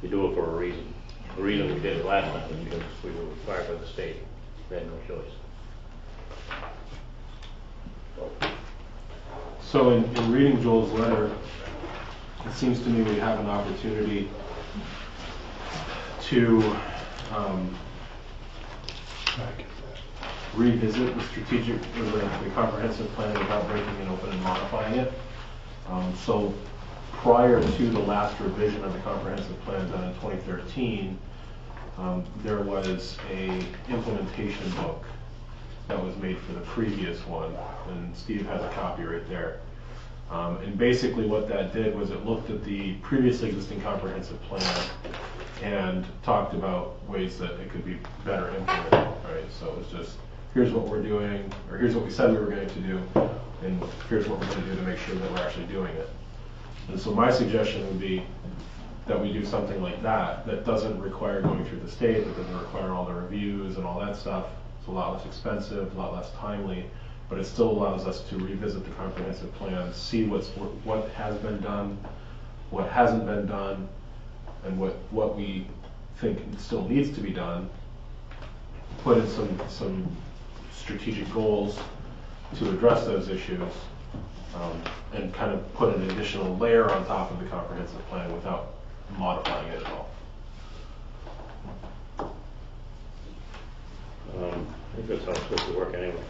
You do it for a reason. The reason we did it last time was because we were required by the state. We had no choice. So in reading Joel's letter, it seems to me we have an opportunity to revisit the strategic, or the comprehensive plan without breaking it open and modifying it. So prior to the last revision of the comprehensive plan done in 2013, there was a implementation book that was made for the previous one, and Steve has a copy right there. And basically what that did was it looked at the previously existing comprehensive plan and talked about ways that it could be better implemented, right? So it was just, here's what we're doing, or here's what we said we were going to do, and here's what we're going to do to make sure that we're actually doing it. And so my suggestion would be that we do something like that, that doesn't require going through the state, that doesn't require all the reviews and all that stuff. It's a lot less expensive, a lot less timely, but it still allows us to revisit the comprehensive plan, see what has been done, what hasn't been done, and what we think still needs to be done. Put in some strategic goals to address those issues, and kind of put an additional layer on top of the comprehensive plan without modifying it at all. I think that's how it's supposed to work anyway.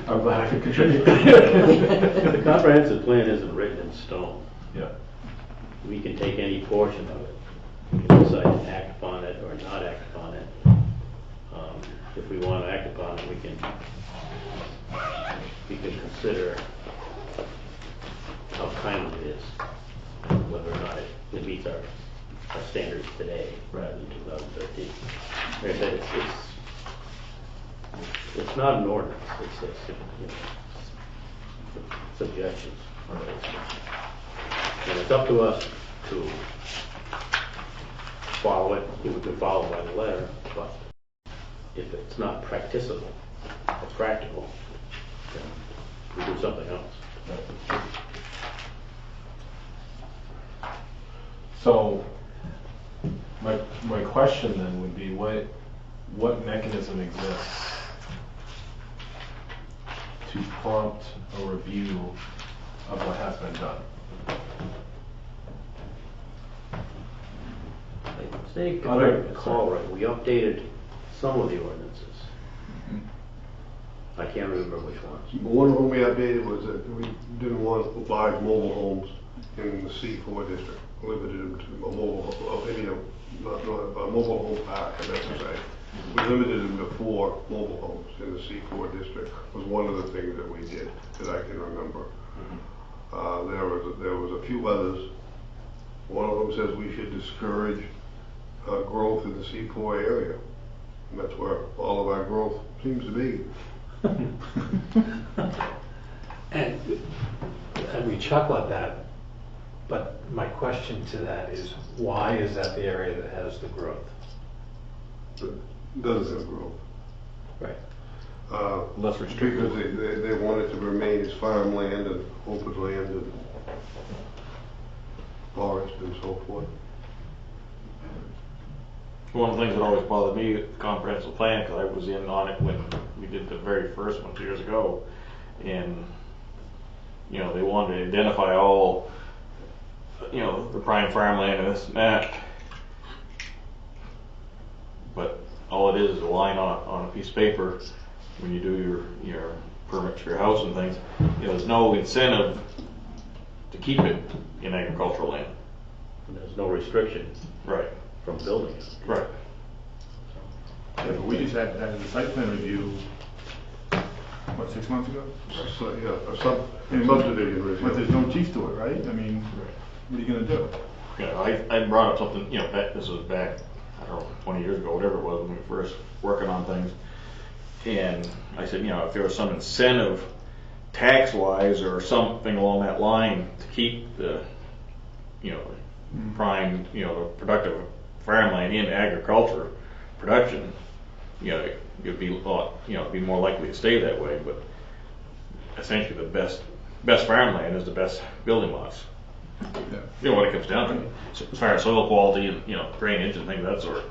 I'm glad I could contribute. The comprehensive plan isn't written in stone. Yeah. We can take any portion of it. We can decide to act upon it or not act upon it. If we want to act upon it, we can consider how kind it is, and whether or not it meets our standards today rather than 2013. Like I said, it's not an ordinance, it's suggestions. And it's up to us to follow it. We can follow by the letter, but if it's not practicable or practical, then we do something else. So, my question then would be, what mechanism exists to prompt a review of what has been done? I think, if I recall right, we updated some of the ordinances. I can't remember which ones. One of them we updated was that we didn't want large mobile homes in the C4 district, limited them to a mobile home park, and that's right. We limited them to 4 mobile homes in the C4 district, was one of the things that we did, that I can remember. There was a few others. One of them says we should discourage growth in the C4 area. And that's where all of our growth seems to be. And we chuckle at that, but my question to that is, why is that the area that has the growth? Doesn't have growth. Right. Less restricted. Because they want it to remain as farmland and open land and forest and so forth. One of the things that always bothered me with the comprehensive plan, because I was in on it when we did the very first one 2 years ago, and they wanted to identify all, the prime farmland and this and that, but all it is a line on a piece of paper when you do your permits for your house and things. There's no incentive to keep it in agricultural land. And there's no restriction. Right. From building it. Right. Yeah, but we just had that in the site plan review, 6 months ago? So, yeah, some subdivision review. But there's no teeth to it, right? I mean, what are you gonna do? I brought up something, this was back, I don't know, 20 years ago, whatever it was, when we were first working on things. And I said, if there was some incentive tax-wise or something along that line to keep the, prime, the productive farmland in agriculture production, you'd be be more likely to stay that way. But essentially, the best farmland is the best building lots. Yeah. What it comes down to, as far as soil quality and drainage and things of that sort.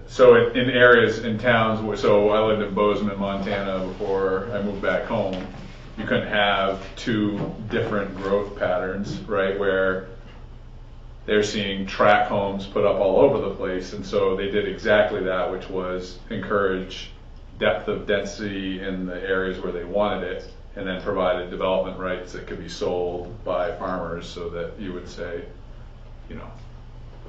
So in areas in towns, so I lived in Bozeman, Montana before I moved back home. You couldn't have 2 different growth patterns, right? Where they're seeing tract homes put up all over the place, and so they did exactly that, which was encourage depth of density in the areas where they wanted it, and then provided development rights that could be sold by farmers, so that you would say,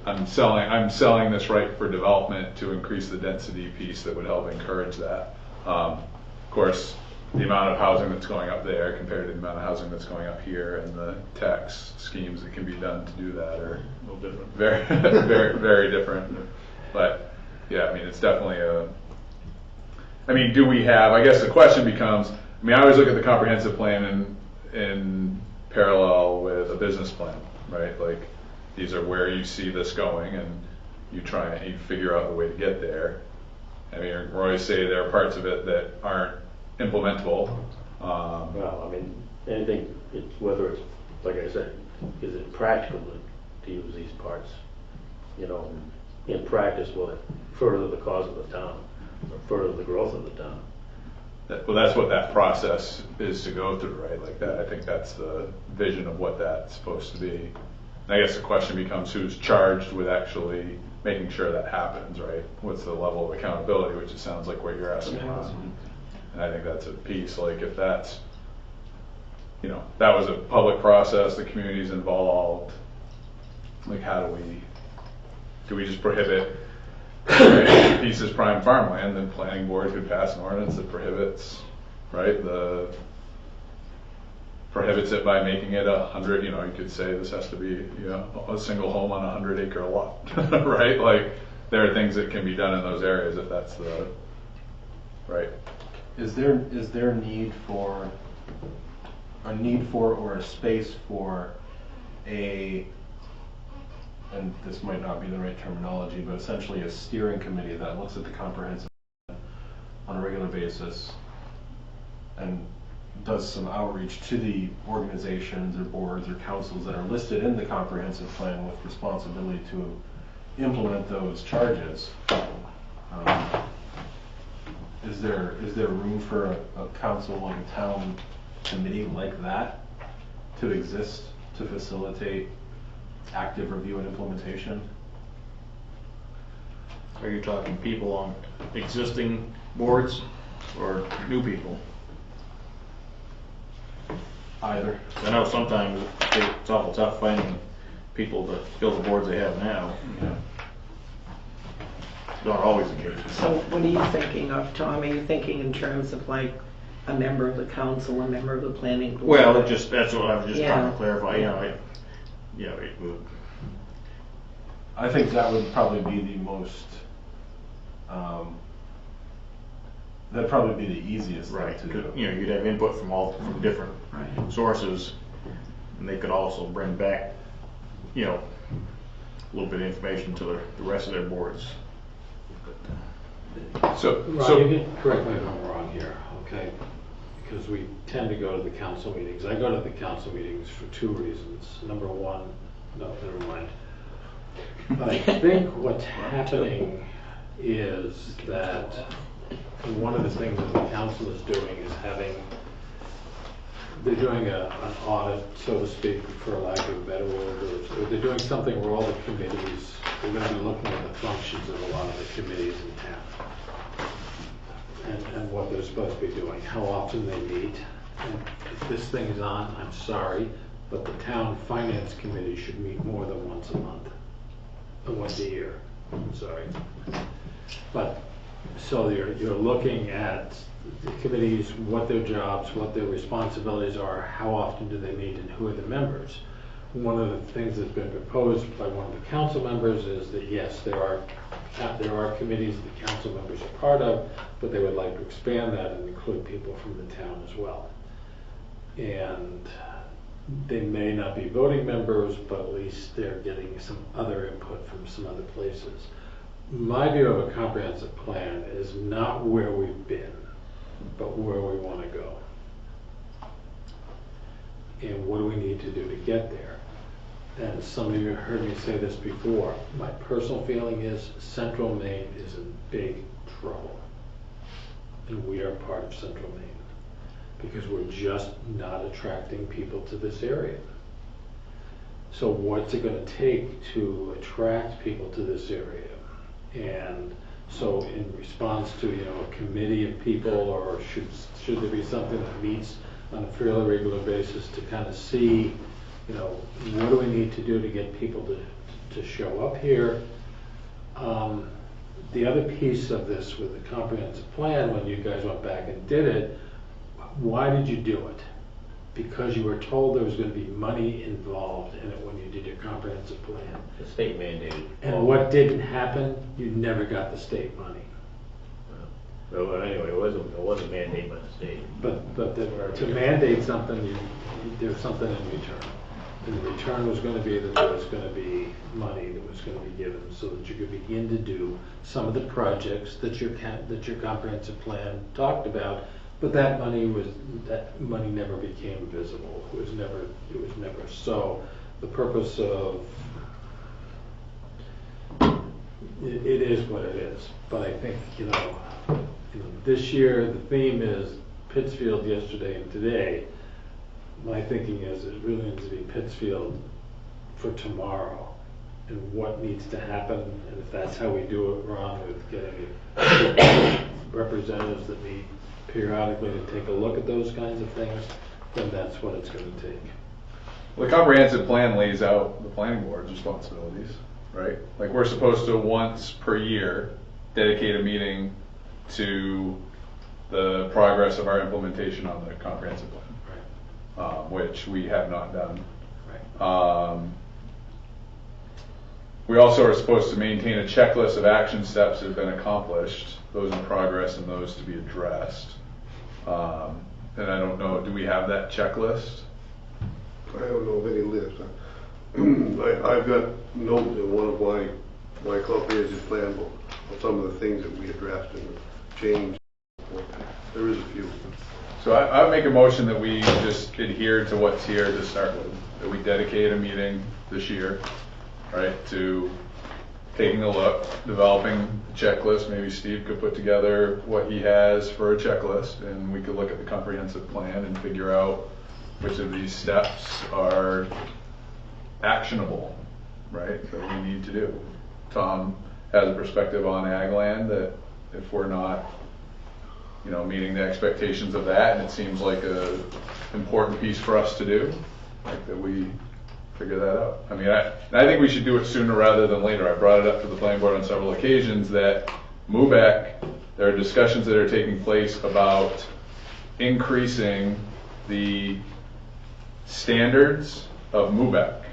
I'm selling this right for development to increase the density piece that would help encourage that. Of course, the amount of housing that's going up there compared to the amount of housing that's going up here, and the tax schemes that can be done to do that are A little different. very, very, very different. But yeah, it's definitely do we have? I guess the question becomes. I always look at the comprehensive plan in parallel with a business plan, right? Like, these are where you see this going, and you try and you figure out the way to get there. Roy say there are parts of it that aren't implementable. Well, anything, whether it's, like I said, is it practical to use these parts? In practice, will it further the cause of the town, or further the growth of the town? Well, that's what that process is to go through, right? Like that. I think that's the vision of what that's supposed to be. And I guess the question becomes, who's charged with actually making sure that happens, right? What's the level of accountability, which it sounds like what you're asking about. And I think that's a piece, like if that's, that was a public process, the community's involved, like how do we just prohibit piece is prime farmland, then planning board could pass an ordinance that prohibits, right, prohibits it by making it 100, you could say this has to be, a single home on a 100-acre lot, right? Like, there are things that can be done in those areas if that's right. Is there a need for or a space for and this might not be the right terminology, but essentially a steering committee that looks at the comprehensive plan on a regular basis and does some outreach to the organizations or boards or councils that are listed in the comprehensive plan with responsibility to implement those charges? Is there room for a council, like a town committee like that to exist to facilitate active review and implementation? Are you talking people on existing boards or new people? Either. I know sometimes it's awful tough finding people to fill the boards they have now. It's not always the case. So what are you thinking of, Tom? Are you thinking in terms of like a member of the council, a member of the planning board? Well, that's what I was just trying to clarify. It would. I think that would probably be the most. That'd probably be the easiest Right. thing to do. You'd have input from different sources, and they could also bring back, a little bit of information to the rest of their boards. Ron, you can correct me if I'm wrong here, okay? Because we tend to go to the council meetings. I go to the council meetings for two reasons. Number one, no, never mind. But I think what's happening is that one of the things that the council is doing is they're doing an audit, so to speak, for lack of a better word, or they're doing something where all the committees, they're going to be looking at the functions of a lot of the committees in town. And what they're supposed to be doing, how often they meet. And if this thing is on, I'm sorry, but the town finance committee should meet more than once a month, or once a year. I'm sorry. But so you're looking at the committees, what their jobs, what their responsibilities are, how often do they meet, and who are the members. One of the things that's been proposed by one of the council members is that yes, there are committees the council members are part of, but they would like to expand that and include people from the town as well. And they may not be voting members, but at least they're getting some other input from some other places. My view of a comprehensive plan is not where we've been, but where we want to go. And what do we need to do to get there? And some of you have heard me say this before. My personal feeling is Central Maine is in big trouble. And we are part of Central Maine because we're just not attracting people to this area. So what's it going to take to attract people to this area? And so in response to, a committee of people, or should there be something that meets on a fairly regular basis to kind of see, what do we need to do to get people to show up here? The other piece of this with the comprehensive plan, when you guys went back and did it, why did you do it? Because you were told there was going to be money involved in it when you did your comprehensive plan. The state mandated. And what didn't happen? You never got the state money. Well, anyway, it wasn't mandated by the state. But to mandate something, there's something in return. And the return was going to be that there was going to be money that was going to be given so that you could begin to do some of the projects that your comprehensive plan talked about. But that money never became visible. It was never. So the purpose of it is what it is. But I think this year the theme is Pittsfield yesterday and today. My thinking is it really needs to be Pittsfield for tomorrow, and what needs to happen. And if that's how we do it, Ron, with getting representatives that meet periodically to take a look at those kinds of things, then that's what it's going to take. Well, the comprehensive plan lays out the planning board's responsibilities, right? Like, we're supposed to once per year dedicate a meeting to the progress of our implementation on the comprehensive plan, which we have not done. We also are supposed to maintain a checklist of action steps that have been accomplished, those in progress and those to be addressed. And I don't know, do we have that checklist? I don't know of any list. I've got notes in one of my comprehensive plan book of some of the things that we addressed and changed. There is a few. So I would make a motion that we just adhere to what's here to start with, that we dedicate a meeting this year, right, to taking a look, developing a checklist. Maybe Steve could put together what he has for a checklist, and we could look at the comprehensive plan and figure out which of these steps are actionable, right, that we need to do. Tom has a perspective on ag land that if we're not, you know, meeting the expectations of that, and it seems like a important piece for us to do, like that we figure that out. I mean, I think we should do it sooner rather than later. I brought it up to the planning board on several occasions that MUBEC, there are discussions that are taking place about increasing the standards of MUBEC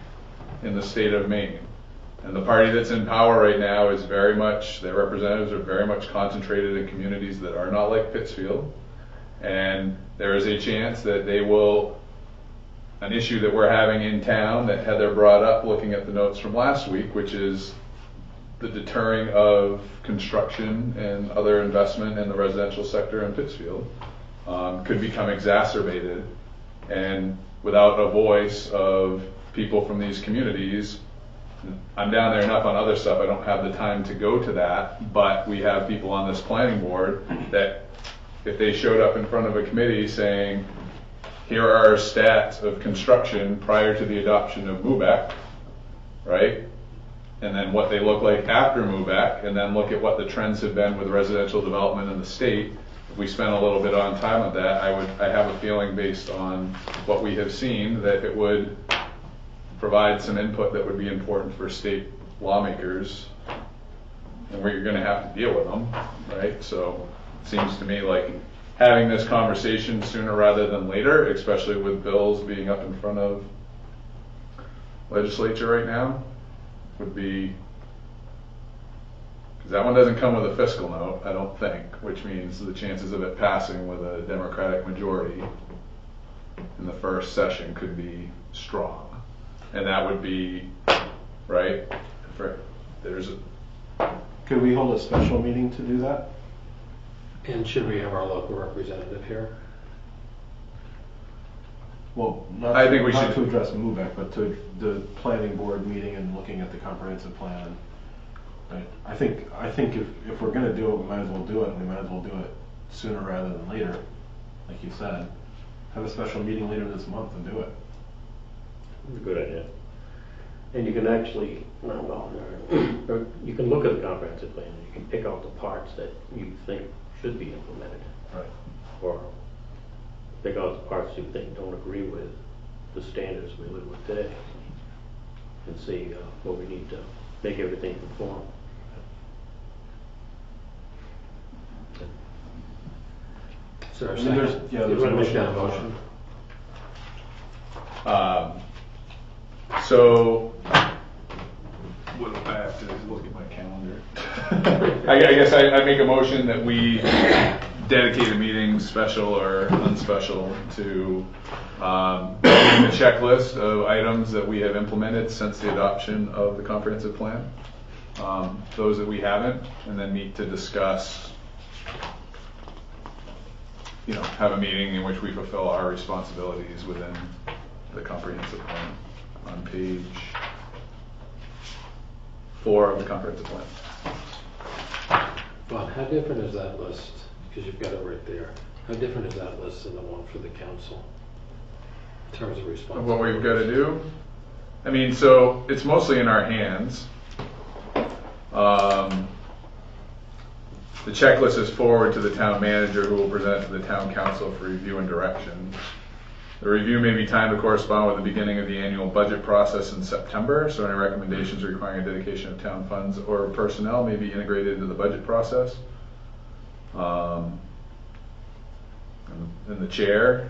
in the state of Maine. And the party that's in power right now is very much, their representatives are very much concentrated in communities that are not like Pittsfield. And there is a chance that they will, an issue that we're having in town that Heather brought up looking at the notes from last week, which is the deterring of construction and other investment in the residential sector in Pittsfield, could become exacerbated. And without a voice of people from these communities, I'm down there enough on other stuff, I don't have the time to go to that, but we have people on this planning board that if they showed up in front of a committee saying, here are our stats of construction prior to the adoption of MUBEC, right? And then what they look like after MUBEC, and then look at what the trends have been with residential development in the state. If we spent a little bit on time on that, I have a feeling based on what we have seen that it would provide some input that would be important for state lawmakers, and where you're going to have to deal with them, right? So it seems to me like having this conversation sooner rather than later, especially with bills being up in front of legislature right now, would be, because that one doesn't come with a fiscal note, I don't think, which means the chances of it passing with a Democratic majority in the first session could be strong. And that would be, right, there's a... Could we hold a special meeting to do that? And should we have our local representative here? Well, not I think we not should to address MUBEC, but to the planning board meeting and looking at the comprehensive plan. Right? I think if we're going to do it, we might as well do it, and we might as well do it sooner rather than later, like you said. Have a special meeting later this month and do it. Good idea. And you can actually, or you can look at the comprehensive plan, and you can pick out the parts that you think should be implemented. Right. Or pick out the parts you think don't agree with the standards we live with today, and see what we need to make everything conform. So I mean, there's you want to make that a motion? So, what do I have to look at my calendar? I guess I make a motion that we dedicate a meeting, special or unspecial, to the checklist of items that we have implemented since the adoption of the comprehensive plan. Those that we haven't, and then meet to discuss, you know, have a meeting in which we fulfill our responsibilities within the comprehensive plan on page 4 of the comprehensive plan. Well, how different is that list? Because you've got it right there. How different is that list than the one for the council in terms of responsibility? What we've got to do? I mean, so it's mostly in our hands. The checklist is forwarded to the town manager, who will present it to the town council for review and direction. The review may be timed to correspond with the beginning of the annual budget process in September, so any recommendations requiring a dedication of town funds or personnel may be integrated into the budget process. And the chair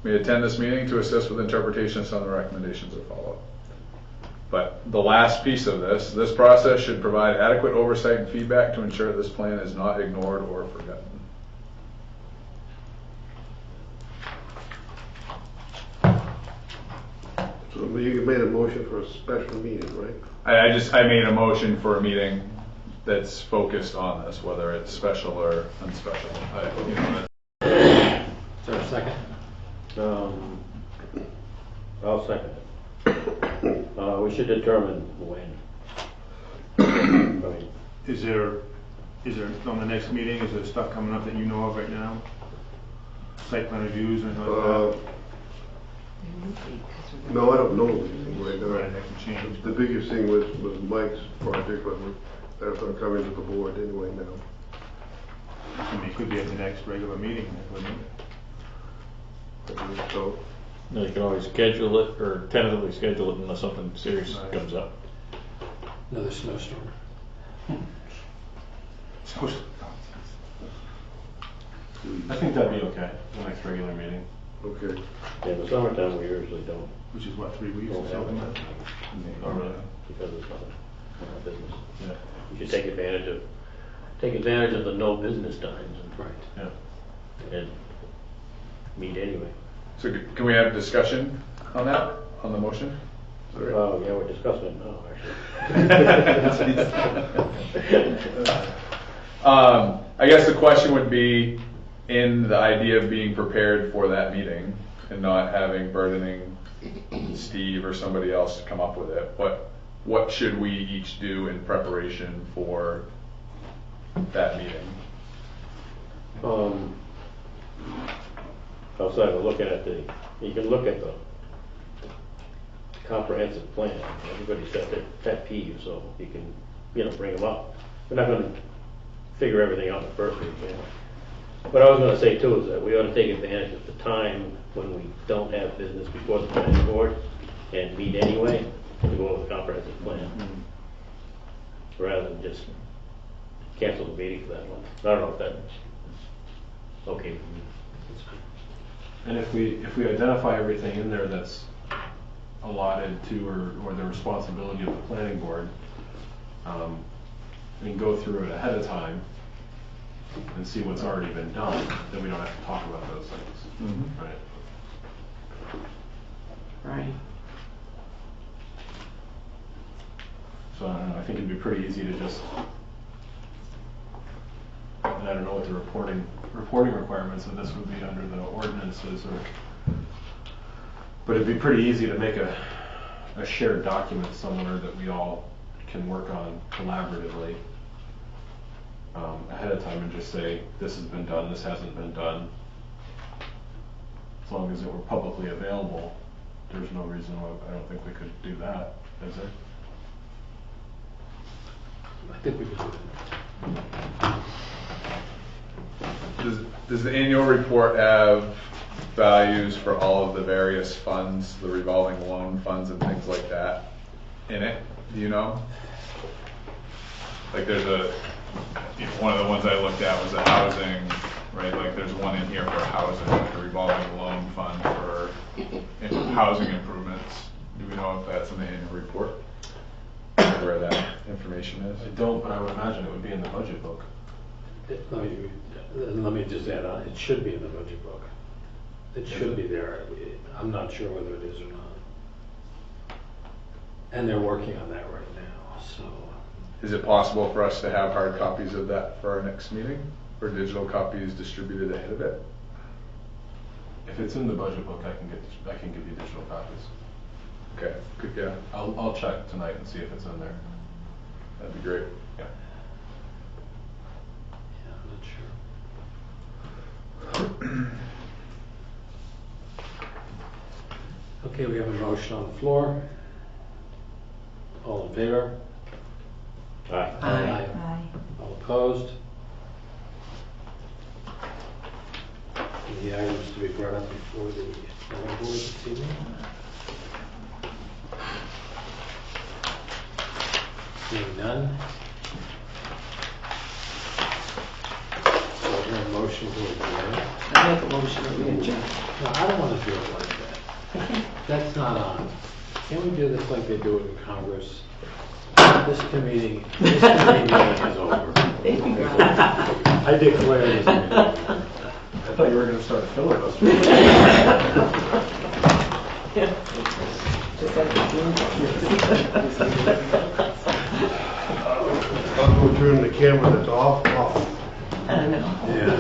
may attend this meeting to assist with interpretation of some of the recommendations that follow. But the last piece of this process should provide adequate oversight and feedback to ensure this plan is not ignored or forgotten. So you made a motion for a special meeting, right? I made a motion for a meeting that's focused on this, whether it's special or unspecial. Is there a second? I'll second it. We should determine when. Right. Is there, on the next meeting, is there stuff coming up that you know of right now? Site plan reviews or anything like that? No, I don't know anything right Right, now. that can change. The biggest thing was Mike's project, but that's not coming to the board anyway now. I mean, it could be at the next regular meeting, wouldn't it? So, No, you can always schedule it or tentatively schedule it unless something serious Right. comes up. Another snowstorm. I think that'd be okay, the next regular meeting. okay. In the summertime, we usually don't, Which is what, 3 weeks don't or have something? it Oh, really? because it's not business. Yeah. You should take advantage of the no business times Right. Yeah. and meet anyway. So can we have discussion on that, on the motion? Oh, yeah, we're discussing it now, actually. I guess the question would be, in the idea of being prepared for that meeting and not having burdening Steve or somebody else to come up with it, what should we each do in preparation for that meeting? Outside of looking at you can look at the comprehensive plan. Everybody's got their pet peeves, so you can, bring them up. We're not gonna figure everything out in the first week, What I was gonna say too is that we ought to take advantage of the time when we don't have business before the planning board and meet anyway to go over the comprehensive plan. Rather than just cancel the meeting for that one. I don't know if that's okay with me. And if we identify everything in there that's allotted to or the responsibility of the planning board, and go through it ahead of time and see what's already been done, then we don't have to talk about those things. Mm-hmm. Right? Right. So I don't know, I think it'd be pretty easy to just, and I don't know what the reporting requirements of this would be under the ordinances but it'd be pretty easy to make a shared document somewhere that we all can work on collaboratively ahead of time and just say, this has been done, this hasn't been done. As long as it were publicly available, there's no reason why I don't think we could do that, is there? I think we could do that. Does the annual report have values for all of the various funds, the revolving loan funds and things like that in it? Do you know? Like there's one of the ones I looked at was the housing, right? Like there's one in here for housing, like a revolving loan fund for housing improvements. Do we know if that's in the annual report? Where that information is? I don't, but I would imagine it would be in the budget book. Let me just add on, it should be in the budget book. It should be there. I'm not sure whether it is or not. And they're working on that right now, so. Is it possible for us to have hard copies of that for our next meeting? Or digital copies distributed ahead of it? If it's in the budget book, I can give you digital copies. Okay, good, yeah, I'll check tonight and see if it's in there. that'd be great. Yeah. Yeah, I'm not sure. Okay, we have a motion on the floor. All in favor? Aye. Aye. All opposed? Any items to be brought up before the Select board this evening? Seeing none? So is there a motion to adjourn? I make a motion that we adjourn. No, I don't want to do it like that. That's not on. Can't we do this like they do it in Congress? This committee meeting is over. I declare this meeting. I thought you were gonna start a filibuster. Just like I'll go turn the camera that's off. I know. Yeah.